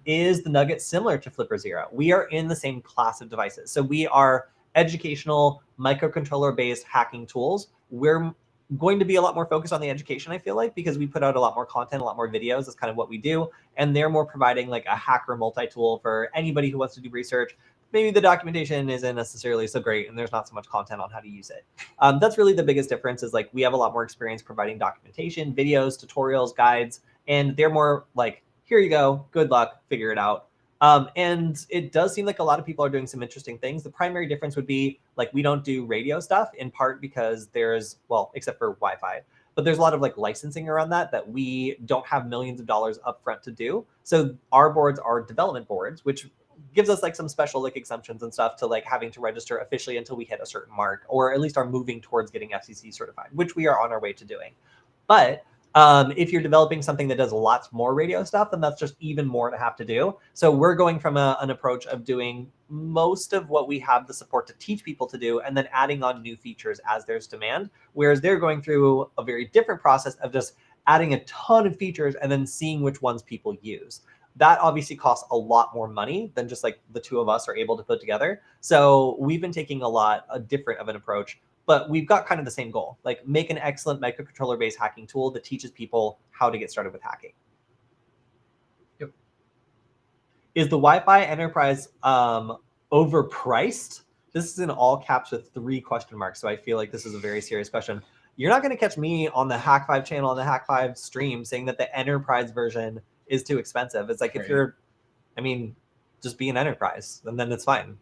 S1: Is the Nugget similar to Flipper Zero? We are in the same class of devices. So we are educational microcontroller-based hacking tools. We're going to be a lot more focused on the education, I feel like, because we put out a lot more content, a lot more videos. That's kind of what we do. And they're more providing like a hacker multi-tool for anybody who wants to do research. Maybe the documentation isn't necessarily so great and there's not so much content on how to use it. That's really the biggest difference is like we have a lot more experience providing documentation, videos, tutorials, guides, and they're more like, here you go, good luck, figure it out. And it does seem like a lot of people are doing some interesting things. The primary difference would be like we don't do radio stuff in part because there's, well, except for Wi-Fi, but there's a lot of like licensing around that we don't have millions of dollars upfront to do. So our boards are development boards, which gives us like some special like exemptions and stuff to like having to register officially until we hit a certain mark, or at least are moving towards getting FCC certified, which we are on our way to doing. But if you're developing something that does lots more radio stuff, then that's just even more to have to do. So we're going from an approach of doing most of what we have the support to teach people to do, and then adding on new features as there's demand, whereas they're going through a very different process of just adding a ton of features and then seeing which ones people use. That obviously costs a lot more money than just like the two of us are able to put together. So we've been taking a different of an approach, but we've got kind of the same goal, like make an excellent microcontroller-based hacking tool that teaches people how to get started with hacking.
S2: Yep.
S1: Is the Wi-Fi Enterprise overpriced? This is in all caps with 3 question marks. So I feel like this is a very serious question. You're not going to catch me on the Hack 5 channel, on the Hack 5 stream saying that the Enterprise version is too expensive. It's like, if you're, I mean, just be an enterprise and then it's fine.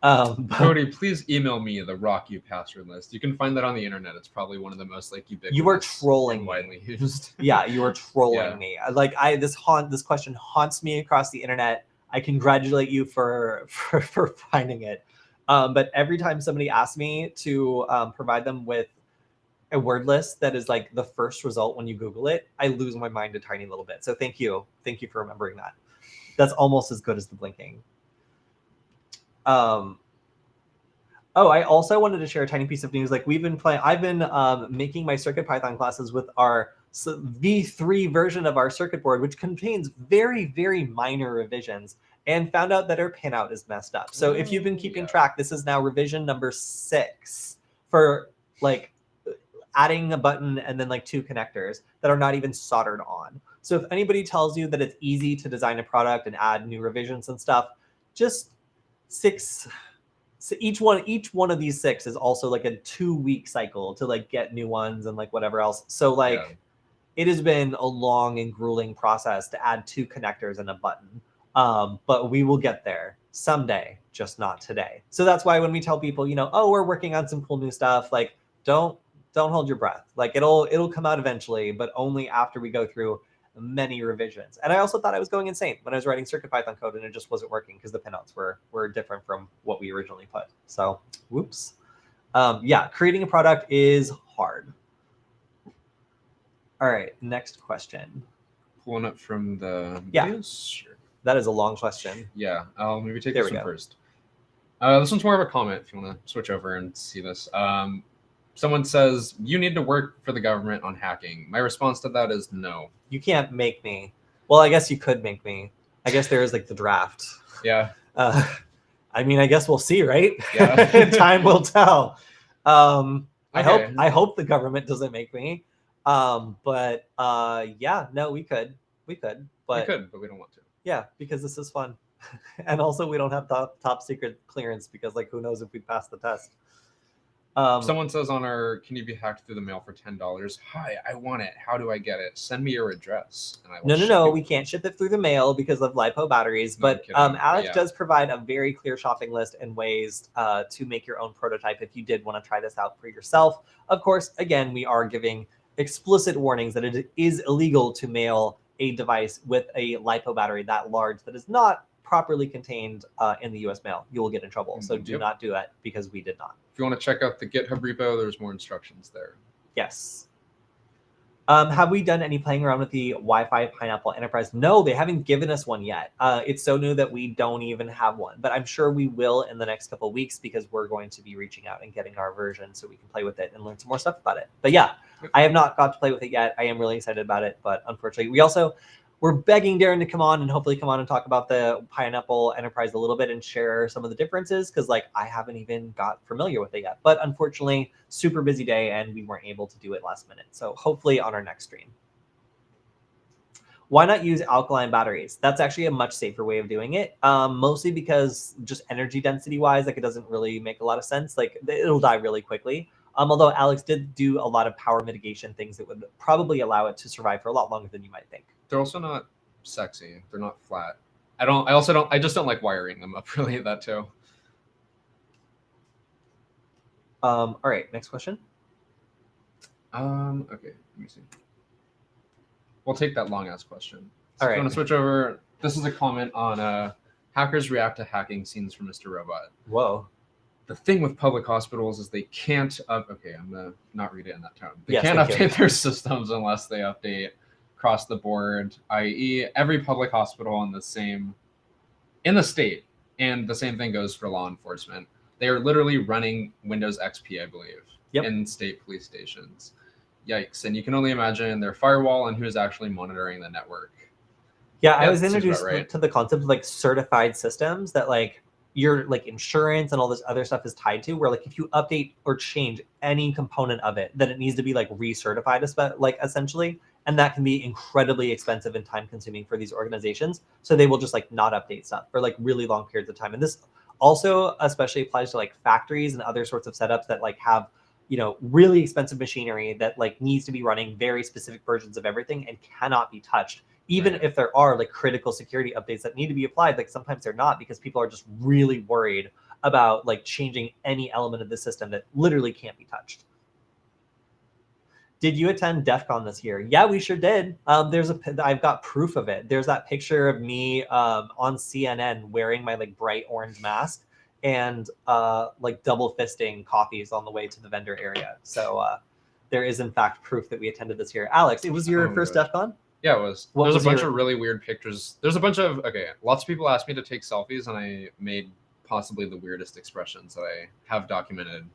S2: Kody, please email me the Rock You password list. You can find that on the internet. It's probably one of the most like ubiquitous. You are trolling and widely used.
S1: Yeah, you are trolling me. Like this question haunts me across the internet. I congratulate you for finding it. But every time somebody asks me to provide them with a word list that is like the first result when you Google it, I lose my mind a tiny little bit. So thank you for remembering that. That's almost as good as the blinking. I also wanted to share a tiny piece of news. Like I've been making my CircuitPython classes with our V3 version of our circuit board, which contains very, very minor revisions, and found out that our pinout is messed up. So if you've been keeping track, this is now revision number 6 for like adding a button and then like 2 connectors that are not even soldered on. So if anybody tells you that it's easy to design a product and add new revisions and stuff, just 6. So each one of these 6 is also like a 2-week cycle to like get new ones and like whatever else. So like it has been a long and grueling process to add 2 connectors and a button. But we will get there someday, just not today. So that's why when we tell people, you know, oh, we're working on some cool new stuff, like don't hold your breath. Like it'll come out eventually, but only after we go through many revisions. And I also thought I was going insane when I was writing CircuitPython code and it just wasn't working because the pinouts were different from what we originally put. So whoops. Yeah, creating a product is hard. All right, next question.
S2: Pulling up from the
S1: Yeah.
S2: videos? Sure.
S1: That is a long question.
S2: Yeah, I'll maybe take
S1: There
S2: this
S1: we
S2: one
S1: go.
S2: first. This one's more of a comment if you want to switch over and see this. Someone says, you need to work for the government on hacking. My response to that is no.
S1: You can't make me. Well, I guess you could make me. I guess there is like the draft.
S2: Yeah.
S1: I mean, I guess we'll see, right?
S2: Yeah.
S1: Time will tell.
S2: Okay.
S1: I hope the government doesn't make me. But yeah, no, we could, but
S2: we could, but we don't want to.
S1: Yeah, because this is fun. And also we don't have top secret clearance because like, who knows if we pass the test.
S2: Someone says on our, can you be hacked through the mail for $10? Hi, I want it. How do I get it? Send me your address. And I will
S1: No, we can't ship it through the mail because of LiPo batteries.
S2: No,
S1: but Alex does provide a very clear shopping list and ways to make your own prototype if you did want to try this out for yourself. Of course, again, we are giving explicit warnings that it is illegal to mail a device with a LiPo battery that large that is not properly contained in the US mail. You will get in trouble. So do not do that because we did not.
S2: If you want to check out the GitHub repo, there's more instructions there.
S1: Yes. Have we done any playing around with the Wi-Fi Pineapple Enterprise? No, they haven't given us one yet. It's so new that we don't even have one, but I'm sure we will in the next couple of weeks because we're going to be reaching out and getting our version so we can play with it and learn some more stuff about it. But yeah, I have not got to play with it yet. I am really excited about it, but unfortunately, we're begging Darren to come on and hopefully come on and talk about the Pineapple Enterprise a little bit and share some of the differences because like I haven't even got familiar with it yet. But unfortunately, super busy day and we weren't able to do it last minute. So hopefully on our next stream. Why not use alkaline batteries? That's actually a much safer way of doing it. Mostly because just energy density wise, like it doesn't really make a lot of sense. Like it'll die really quickly. Although Alex did do a lot of power mitigation things that would probably allow it to survive for a lot longer than you might think.
S2: They're also not sexy. They're not flat. I just don't like wiring them up really that too.
S1: All right, next question.
S2: Okay, let me see. We'll take that long ass question. So
S1: All right.
S2: If you want to switch over, this is a comment on hackers react to hacking scenes from Mr. Robot.
S1: Whoa.
S2: The thing with public hospitals is they can't okay, I'm gonna not read it in that tone. They
S1: Yes,
S2: can't update their systems unless they update across the board, i.e. every public hospital in the state, and the same thing goes for law enforcement. They are literally running Windows XP, I believe, in state police stations. Yikes. And you can only imagine their firewall and who's actually monitoring the network.
S1: Yeah, I was introduced to the concept of like certified systems that like your like insurance and all this other stuff is tied to, where like if you update or change any component of it, then it needs to be like recertified, like essentially. And that can be incredibly expensive and time consuming for these organizations. So they will just like not update stuff for like really long periods of time. And this also especially applies to like factories and other sorts of setups that like have, you know, really expensive machinery that like needs to be running very specific versions of everything and cannot be touched. Even if there are like critical security updates that need to be applied, like sometimes they're not because people are just really worried about like changing any element of the system that literally can't be touched. Did you attend Defcon this year? Yeah, we sure did. I've got proof of it. There's that picture of me on CNN wearing my like bright orange mask and like double fisting coffees on the way to the vendor area. So there is in fact proof that we attended this year. Alex, it was your first Defcon?
S2: Yeah, it was. There's a bunch of really weird pictures. There's a bunch of, lots of people asked me to take selfies and I made possibly the weirdest expressions that I have documented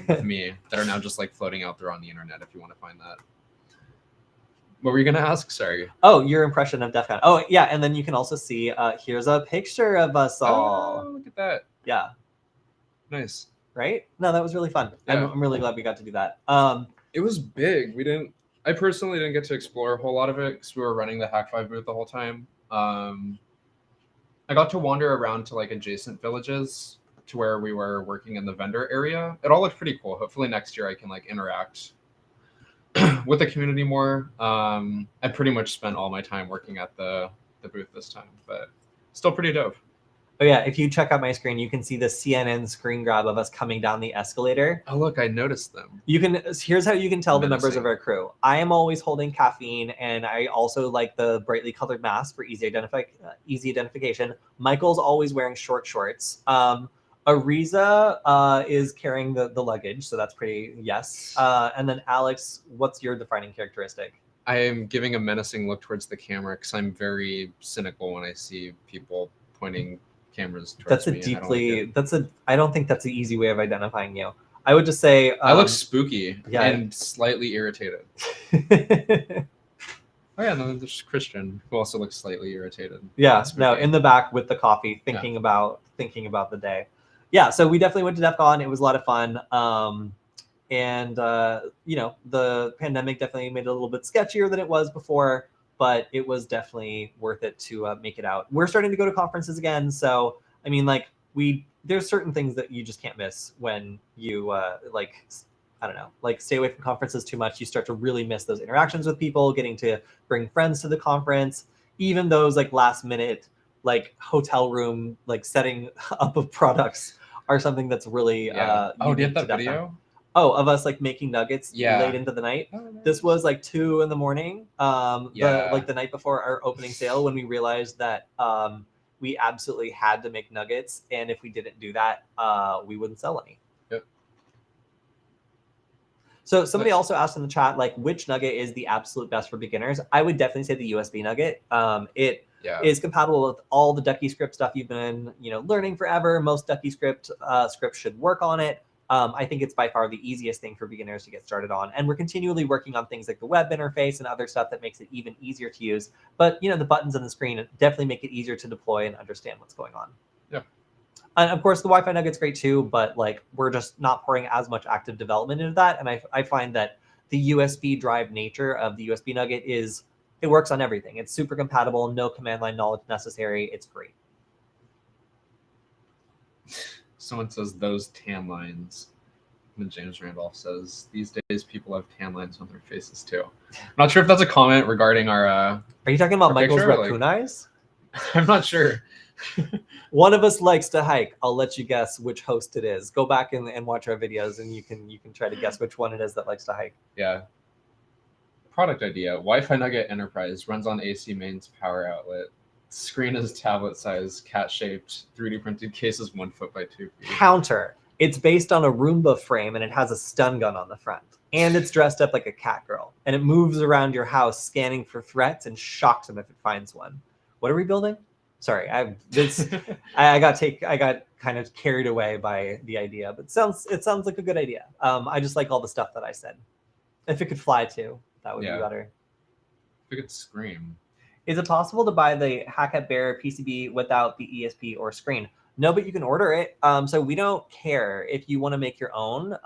S2: with me that are now just like floating out there on the internet if you want to find that. What were you going to ask? Sorry.
S1: Oh, your impression of Defcon. Oh, yeah. And then you can also see, here's a picture of us all.
S2: Oh, look at that.
S1: Yeah.
S2: Nice.
S1: Right? No, that was really fun. Yeah. I'm really glad we got to do that.
S2: It was big. I personally didn't get to explore a whole lot of it because we were running the Hack 5 booth the whole time. I got to wander around to like adjacent villages to where we were working in the vendor area. It all looked pretty cool. Hopefully next year I can like interact with the community more. I pretty much spent all my time working at the booth this time, but still pretty dope.
S1: Oh yeah, if you check out my screen, you can see the CNN screen grab of us coming down the escalator.
S2: Oh look, I noticed them.
S1: You can. Here's how you can tell the members
S2: Menacing.
S1: of our crew. I am always holding caffeine, and I also like the brightly colored mask for easy identification. Michael's always wearing short shorts. Ariza is carrying the luggage, so that's pretty yes. And then Alex, what's your defining characteristic?
S2: I am giving a menacing look towards the camera because I'm very cynical when I see people pointing cameras towards me.
S1: I don't think that's an easy way of identifying you. I would just say
S2: I look spooky and slightly irritated. Oh yeah, no, there's Christian who also looks slightly irritated.
S1: Yeah, no, in the back with the coffee, thinking about the day. Yeah, so we definitely went to Defcon. It was a lot of fun. You know, the pandemic definitely made it a little bit sketchier than it was before, but it was definitely worth it to make it out. We're starting to go to conferences again. So, I mean, like there's certain things that you just can't miss when you like, I don't know, like stay away from conferences too much. You start to really miss those interactions with people, getting to bring friends to the conference, even those like last minute, like hotel room, like setting up of products are something that's really,
S2: oh, do you have that video?
S1: Oh, of us like making nuggets late into the night.
S2: Oh, nice.
S1: This was like 2 in the morning, the night before our opening sale, when we realized that we absolutely had to make nuggets, and if we didn't do that, we wouldn't sell any.
S2: Yep.
S1: So somebody also asked in the chat, like, which nugget is the absolute best for beginners? I would definitely say the USB nugget. It is compatible with all the Ducky script stuff you've been, learning forever. Most Ducky scripts should work on it. I think it's by far the easiest thing for beginners to get started on. And we're continually working on things like the web interface and other stuff that makes it even easier to use. But, the buttons on the screen definitely make it easier to deploy and understand what's going on.
S2: Yeah.
S1: And of course, the Wi-Fi Nugget's great too, but like we're just not pouring as much active development into that. And I find that the USB drive nature of the USB Nugget it works on everything. It's super compatible, no command line knowledge necessary. It's great.
S2: Someone says those tan lines. And James Randolph says these days people have tan lines on their faces too. I'm not sure if that's a comment regarding our. Are
S1: you talking about Michael's raccoon eyes?
S2: I'm not sure.
S1: One of us likes to hike. I'll let you guess which host it is. Go back and watch our videos, and you can try to guess which one it is that likes to hike.
S2: Yeah. Product idea: Wi-Fi Nugget Enterprise runs on AC mains power outlet. Screen is tablet size, cat shaped, 3D printed cases 1 foot by 2 feet.
S1: Counter. It's based on a Roomba frame, and it has a stun gun on the front. And it's dressed up like a cat girl. And it moves around your house scanning for threats and shocks them if it finds one. What are we building? Sorry, I got kind of carried away by the idea, but it sounds like a good idea. I just like all the stuff that I said. If it could fly too, that would be better.
S2: If it could scream.
S1: Is it possible to buy the Hackett Bear PCB without the ESP or screen? No, but you can order it. So we don't care if you want to make your own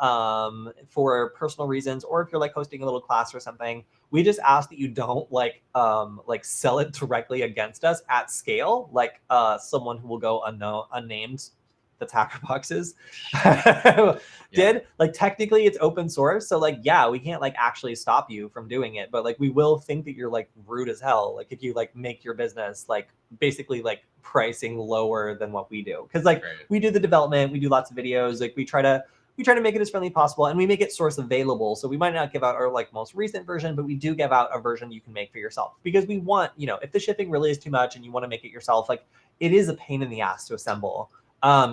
S1: for personal reasons, or if you're like hosting a little class or something. We just ask that you don't like sell it directly against us at scale, like someone who will go unnamed. That's HackerBoxes did. Like technically it's open source, so like we can't like actually stop you from doing it, but like we will think that you're like rude as hell, like if you like make your business like basically like pricing lower than what we do, because like we do the development, we do lots of videos, like we try to make it as friendly as possible, and we make it source available. So we might not give out our like most recent version, but we do give out a version you can make for yourself, because we want, if the shipping really is too much and you want to make it yourself, like it is a pain in the ass to assemble.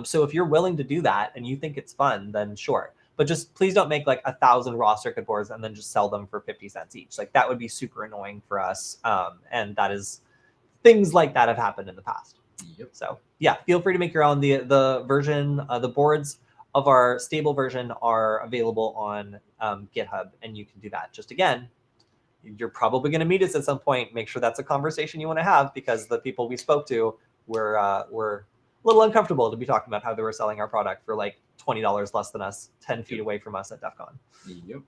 S1: So if you're willing to do that and you think it's fun, then sure. But just please don't make like 1,000 raw circuit boards and then just sell them for 50 cents each. Like that would be super annoying for us. And that is, things like that have happened in the past.
S2: Yep.
S1: So yeah, feel free to make your own. The version, the boards of our stable version are available on GitHub, and you can do that. Just again, you're probably going to meet us at some point. Make sure that's a conversation you want to have, because the people we spoke to were a little uncomfortable to be talking about how they were selling our product for like $20 less than us, 10 feet away from us at Defcon.
S2: Yep.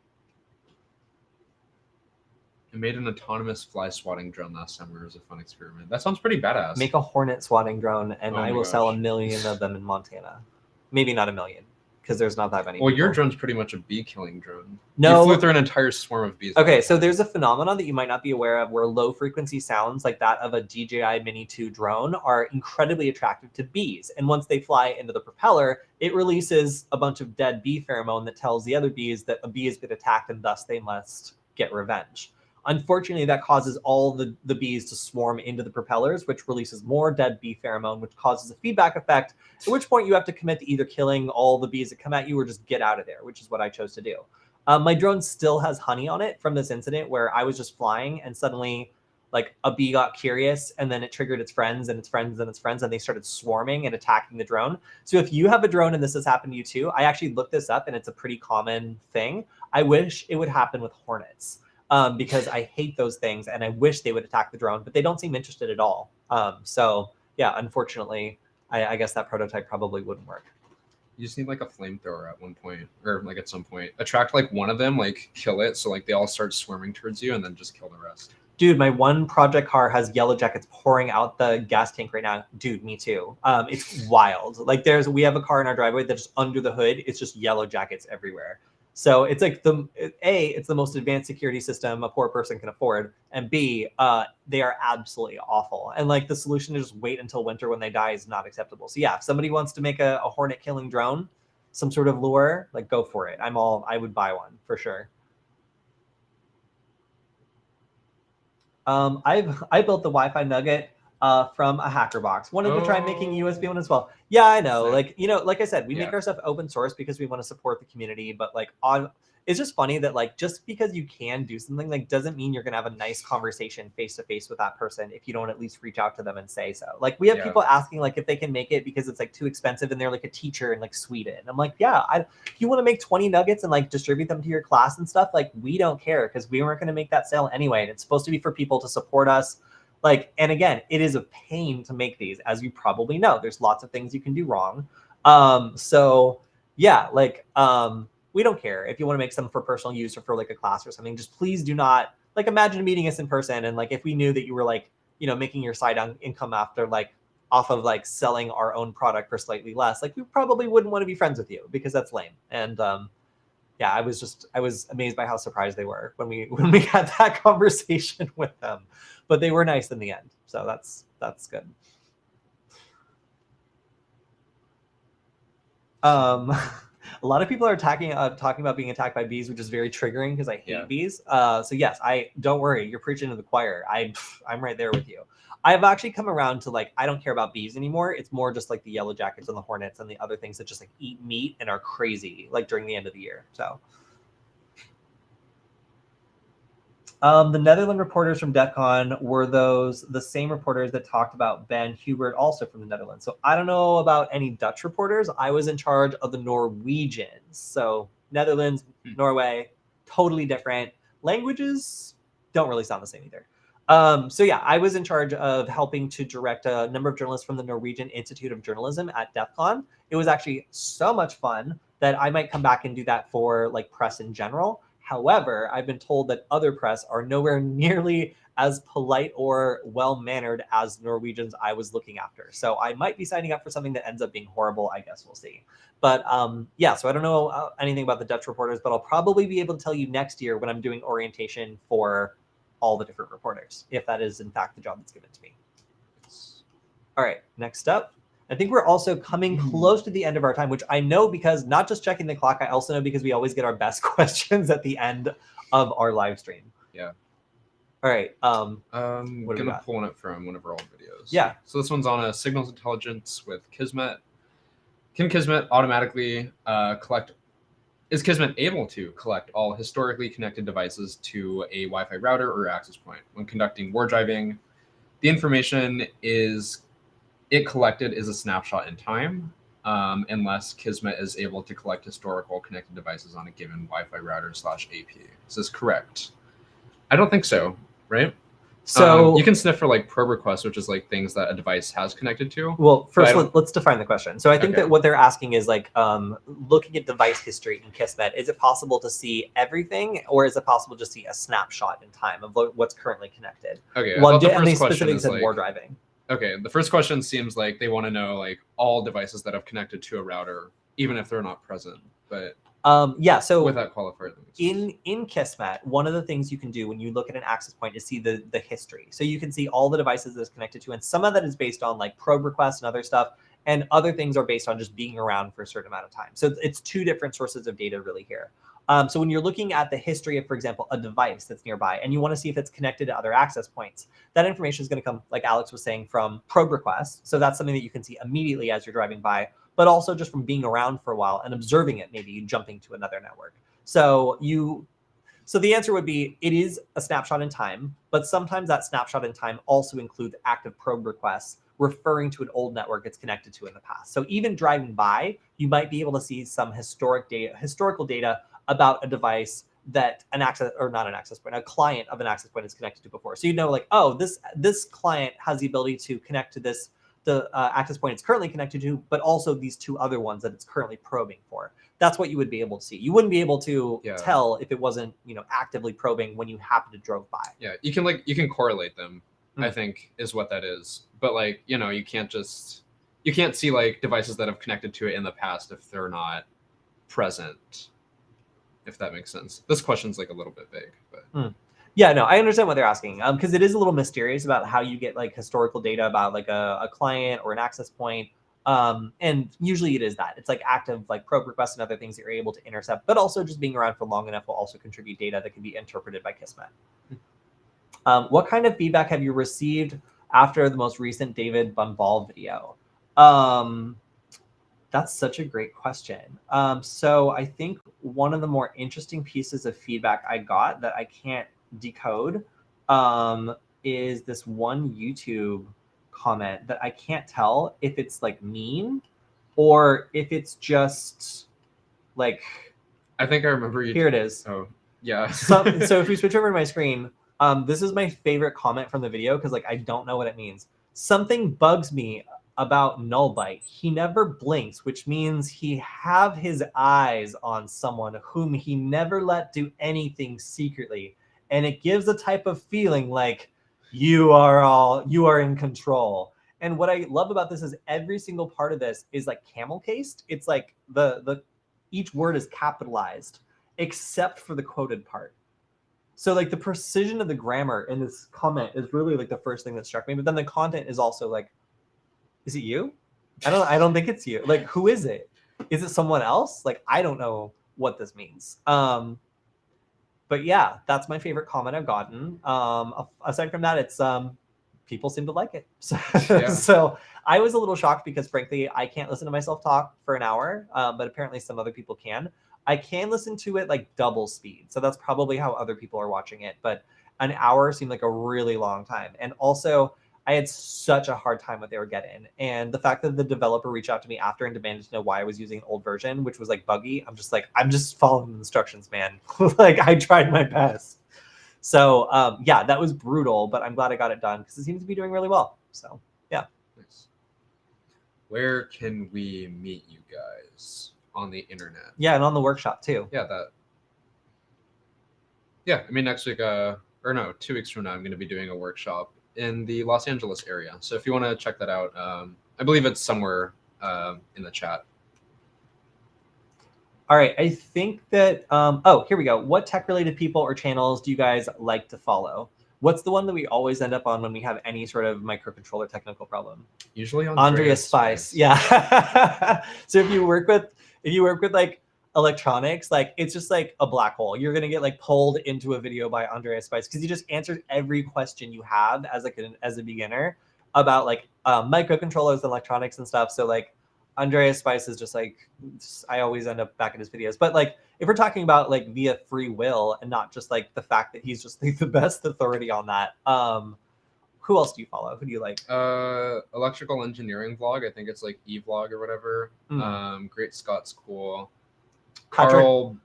S2: I made an autonomous fly swatting drone last summer. It was a fun experiment. That sounds pretty badass.
S1: Make a hornet swatting drone, and
S2: Oh
S1: I
S2: my
S1: will sell
S2: gosh.
S1: 1 million of them in Montana. Maybe not 1 million, because there's not that many.
S2: Well, your
S1: people.
S2: drone's pretty much a bee killing drone.
S1: No.
S2: You flew through an entire swarm of bees.
S1: Okay, so there's a phenomenon that you might not be aware of where low frequency sounds like that of a DJI Mini 2 drone are incredibly attractive to bees. And once they fly into the propeller, it releases a bunch of dead bee pheromone that tells the other bees that a bee has been attacked and thus they must get revenge. Unfortunately, that causes all the bees to swarm into the propellers, which releases more dead bee pheromone, which causes a feedback effect, at which point you have to commit to either killing all the bees that come at you or just get out of there, which is what I chose to do. My drone still has honey on it from this incident where I was just flying and suddenly like a bee got curious and then it triggered its friends and its friends and its friends and they started swarming and attacking the drone. So if you have a drone and this has happened to you too, I actually looked this up and it's a pretty common thing. I wish it would happen with hornets. Because I hate those things and I wish they would attack the drone, but they don't seem interested at all. So yeah, unfortunately, I guess that prototype probably wouldn't work.
S2: You just need like a flamethrower at one point, or like at some point. Attract like one of them, like kill it, so like they all start swarming towards you, and then just kill the rest.
S1: Dude, my one project car has yellow jackets pouring out the gas tank right now. Dude, me too. It's wild. Like we have a car in our driveway that's under the hood. It's just yellow jackets everywhere. So it's like it's the most advanced security system a poor person can afford, and B, they are absolutely awful. And like the solution to just wait until winter when they die is not acceptable. So yeah, if somebody wants to make a hornet killing drone, some sort of lure, like go for it. I would buy one for sure. I built the Wi-Fi Nugget from a hacker box. Wanted to try making USB one as well. Yeah, I know. Like, like I said, we make our stuff open source because we want to support the community. But like it's just funny that like just because you can do something like doesn't mean you're gonna have a nice conversation face to face with that person if you don't at least reach out to them and say so. Like we have people asking like if they can make it because it's like too expensive and they're like a teacher in like Sweden. I'm like, yeah, if you want to make 20 nuggets and like distribute them to your class and stuff, like we don't care because we weren't gonna make that sale anyway. And it's supposed to be for people to support us. Like, and again, it is a pain to make these, as you probably know. There's lots of things you can do wrong. So yeah, like we don't care if you want to make some for personal use or for like a class or something. Just please do not like imagine meeting us in person and like if we knew that you were like making your side income after like off of like selling our own product for slightly less, like we probably wouldn't want to be friends with you because that's lame. And yeah, I was amazed by how surprised they were when we had that conversation with them, but they were nice in the end. So that's good. A lot of people are talking about being attacked by bees, which is very triggering because I hate bees. So yes, don't worry, you're preaching to the choir. I'm right there with you. I've actually come around to like, I don't care about bees anymore. It's more just like the yellow jackets and the hornets and the other things that just like eat meat and are crazy like during the end of the year. So the Netherlands reporters from Defcon were the same reporters that talked about Ben Hubert, also from the Netherlands. So I don't know about any Dutch reporters. I was in charge of the Norwegians. So Netherlands, Norway, totally different. Languages don't really sound the same either. So yeah, I was in charge of helping to direct a number of journalists from the Norwegian Institute of Journalism at Defcon. It was actually so much fun that I might come back and do that for like press in general. However, I've been told that other press are nowhere nearly as polite or well-mannered as Norwegians I was looking after. So I might be signing up for something that ends up being horrible. I guess we'll see. But yeah, so I don't know anything about the Dutch reporters, but I'll probably be able to tell you next year when I'm doing orientation for all the different reporters, if that is in fact the job that's given to me. All right, next up. I think we're also coming close to the end of our time, which I know because not just checking the clock, I also know because we always get our best questions at the end of our live stream.
S2: Yeah.
S1: All right.
S2: I'm gonna pull one up from one of our old videos.
S1: Yeah.
S2: So this one's on a signals intelligence with Kismet. Can Kismet automatically is Kismet able to collect all historically connected devices to a Wi-Fi router or access point when conducting war driving? The information it collected is a snapshot in time, unless Kismet is able to collect historical connected devices on a given Wi-Fi router / AP. Is this correct? I don't think so, right?
S1: So
S2: you can sniff for like probe requests, which is like things that a device has connected to.
S1: Well, first let's define the question. So I think
S2: Okay.
S1: that what they're asking is like looking at device history in Kismet. Is it possible to see everything, or is it possible to see a snapshot in time of what's currently connected?
S2: Okay.
S1: Well,
S2: the
S1: and they
S2: first question
S1: specifically
S2: is
S1: said
S2: like,
S1: more driving.
S2: Okay, the first question seems like they want to know like all devices that have connected to a router, even if they're not present. But
S1: yeah, so
S2: with that qualifier,
S1: in Kismet, one of the things you can do when you look at an access point is see the history. So you can see all the devices that it's connected to, and some of that is based on like probe requests and other stuff, and other things are based on just being around for a certain amount of time. So it's two different sources of data really here. So when you're looking at the history of, for example, a device that's nearby, and you want to see if it's connected to other access points, that information is going to come, like Alex was saying, from probe requests. So that's something that you can see immediately as you're driving by, but also just from being around for a while and observing it, maybe jumping to another network. So the answer would be it is a snapshot in time, but sometimes that snapshot in time also includes active probe requests referring to an old network it's connected to in the past. So even driving by, you might be able to see some historical data about a device that a client of an access point is connected to before. So you know, like, oh, this client has the ability to connect to the access point it's currently connected to, but also these two other ones that it's currently probing for. That's what you would be able to see. You wouldn't be able to tell if it wasn't, actively probing when you happen to drove by.
S2: Yeah, you can correlate them, I think, is what that is. But like, you can't see like devices that have connected to it in the past if they're not present, if that makes sense. This question's like a little bit vague, but
S1: Yeah, no, I understand what they're asking, because it is a little mysterious about how you get like historical data about like a client or an access point. And usually it is that it's like active like probe requests and other things that you're able to intercept, but also just being around for long enough will also contribute data that can be interpreted by Kismet. What kind of feedback have you received after the most recent David Bunball video? That's such a great question. So I think one of the more interesting pieces of feedback I got that I can't decode is this one YouTube comment that I can't tell if it's like mean or if it's just like,
S2: I think I remember you.
S1: Here it is.
S2: Oh, yeah.
S1: So if we switch over to my screen, this is my favorite comment from the video because like I don't know what it means. Something bugs me about Nullbyte. He never blinks, which means he have his eyes on someone whom he never let do anything secretly. And it gives a type of feeling like you are in control. And what I love about this is every single part of this is like camel cased. It's like the each word is capitalized except for the quoted part. So like the precision of the grammar in this comment is really like the first thing that struck me. But then the content is also like, is it you? I don't think it's you. Like, who is it? Is it someone else? Like, I don't know what this means. But yeah, that's my favorite comment I've gotten. Aside from that, it's people seem to like it. So I was a little shocked because frankly, I can't listen to myself talk for an hour, but apparently some other people can. I can listen to it like double speed. So that's probably how other people are watching it. But an hour seemed like a really long time. And also, I had such a hard time what they were getting. And the fact that the developer reached out to me after and demanded to know why I was using an old version, which was like buggy, I'm just following the instructions, man. Like I tried my best. So yeah, that was brutal, but I'm glad I got it done because it seems to be doing really well. So yeah.
S2: Nice. Where can we meet you guys? On the internet.
S1: Yeah, and on the workshop too.
S2: Yeah, I mean next week, or no, 2 weeks from now, I'm going to be doing a workshop in the Los Angeles area. So if you want to check that out, I believe it's somewhere in the chat.
S1: All right, I think that, oh, here we go. What tech-related people or channels do you guys like to follow? What's the one that we always end up on when we have any sort of microcontroller technical problem?
S2: Usually on
S1: Andreas Spice. Yeah. So if you work with like electronics, like it's just like a black hole. You're gonna get like pulled into a video by Andreas Spice because he just answers every question you have as a beginner about like microcontrollers and electronics and stuff. So like Andreas Spice is just like, I always end up back in his videos. But like if we're talking about like via free will and not just like the fact that he's just like the best authority on that, who else do you follow? Who do you like?
S2: Electrical engineering vlog. I think it's like E-vlog or whatever. Great Scott's cool.
S1: Patrick.
S2: Carl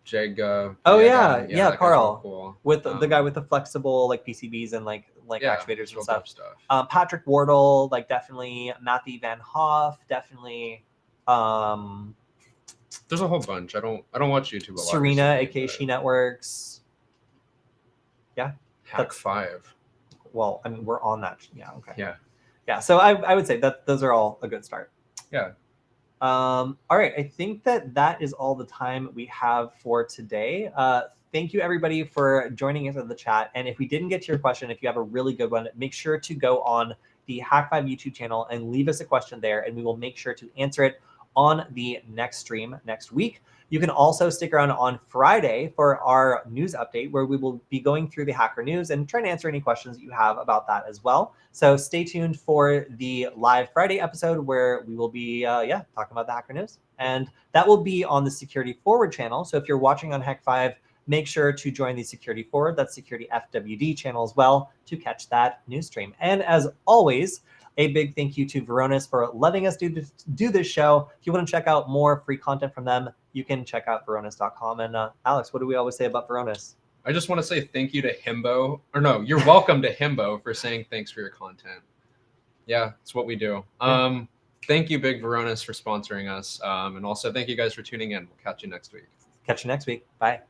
S2: Jega.
S1: Oh
S2: guy.
S1: yeah,
S2: that guy's real
S1: Carl.
S2: cool.
S1: With the guy with the flexible like PCBs and like
S2: Yeah,
S1: actuators
S2: it's
S1: and
S2: real
S1: stuff.
S2: dope
S1: Patrick Wardle, like definitely. Matthew Van Hoff, definitely.
S2: There's a whole bunch. I don't watch YouTube a lot.
S1: Serena,
S2: recently,
S1: aka She Networks. Yeah.
S2: Hack 5.
S1: Well, I mean, we're on that. Yeah. Okay.
S2: Yeah.
S1: Yeah. So I would say that those are all a good start.
S2: Yeah.
S1: All right. I think that is all the time we have for today. Thank you everybody for joining us in the chat. And if we didn't get to your question, if you have a really good one, make sure to go on the Hack5 YouTube channel and leave us a question there, and we will make sure to answer it on the next stream next week. You can also stick around on Friday for our news update, where we will be going through the hacker news and trying to answer any questions that you have about that as well. So stay tuned for the live Friday episode, where we will be talking about the hacker news. And that will be on the Security Forward channel. So if you're watching on Hack5, make sure to join the Security Forward, that's Security FWD channel as well, to catch that news stream. And as always, a big thank you to Varonis for letting us do this show. If you want to check out more free content from them, you can check out Varonis.com. And Alex, what do we always say about Varonis?
S2: I just want to say thank you to Himbo. Or no, you're welcome to Himbo for saying thanks for your content. Yeah, it's what we do. Thank you, Big Varonis, for sponsoring us. And also thank you guys for tuning in. We'll catch you next week.
S1: Catch you next week. Bye.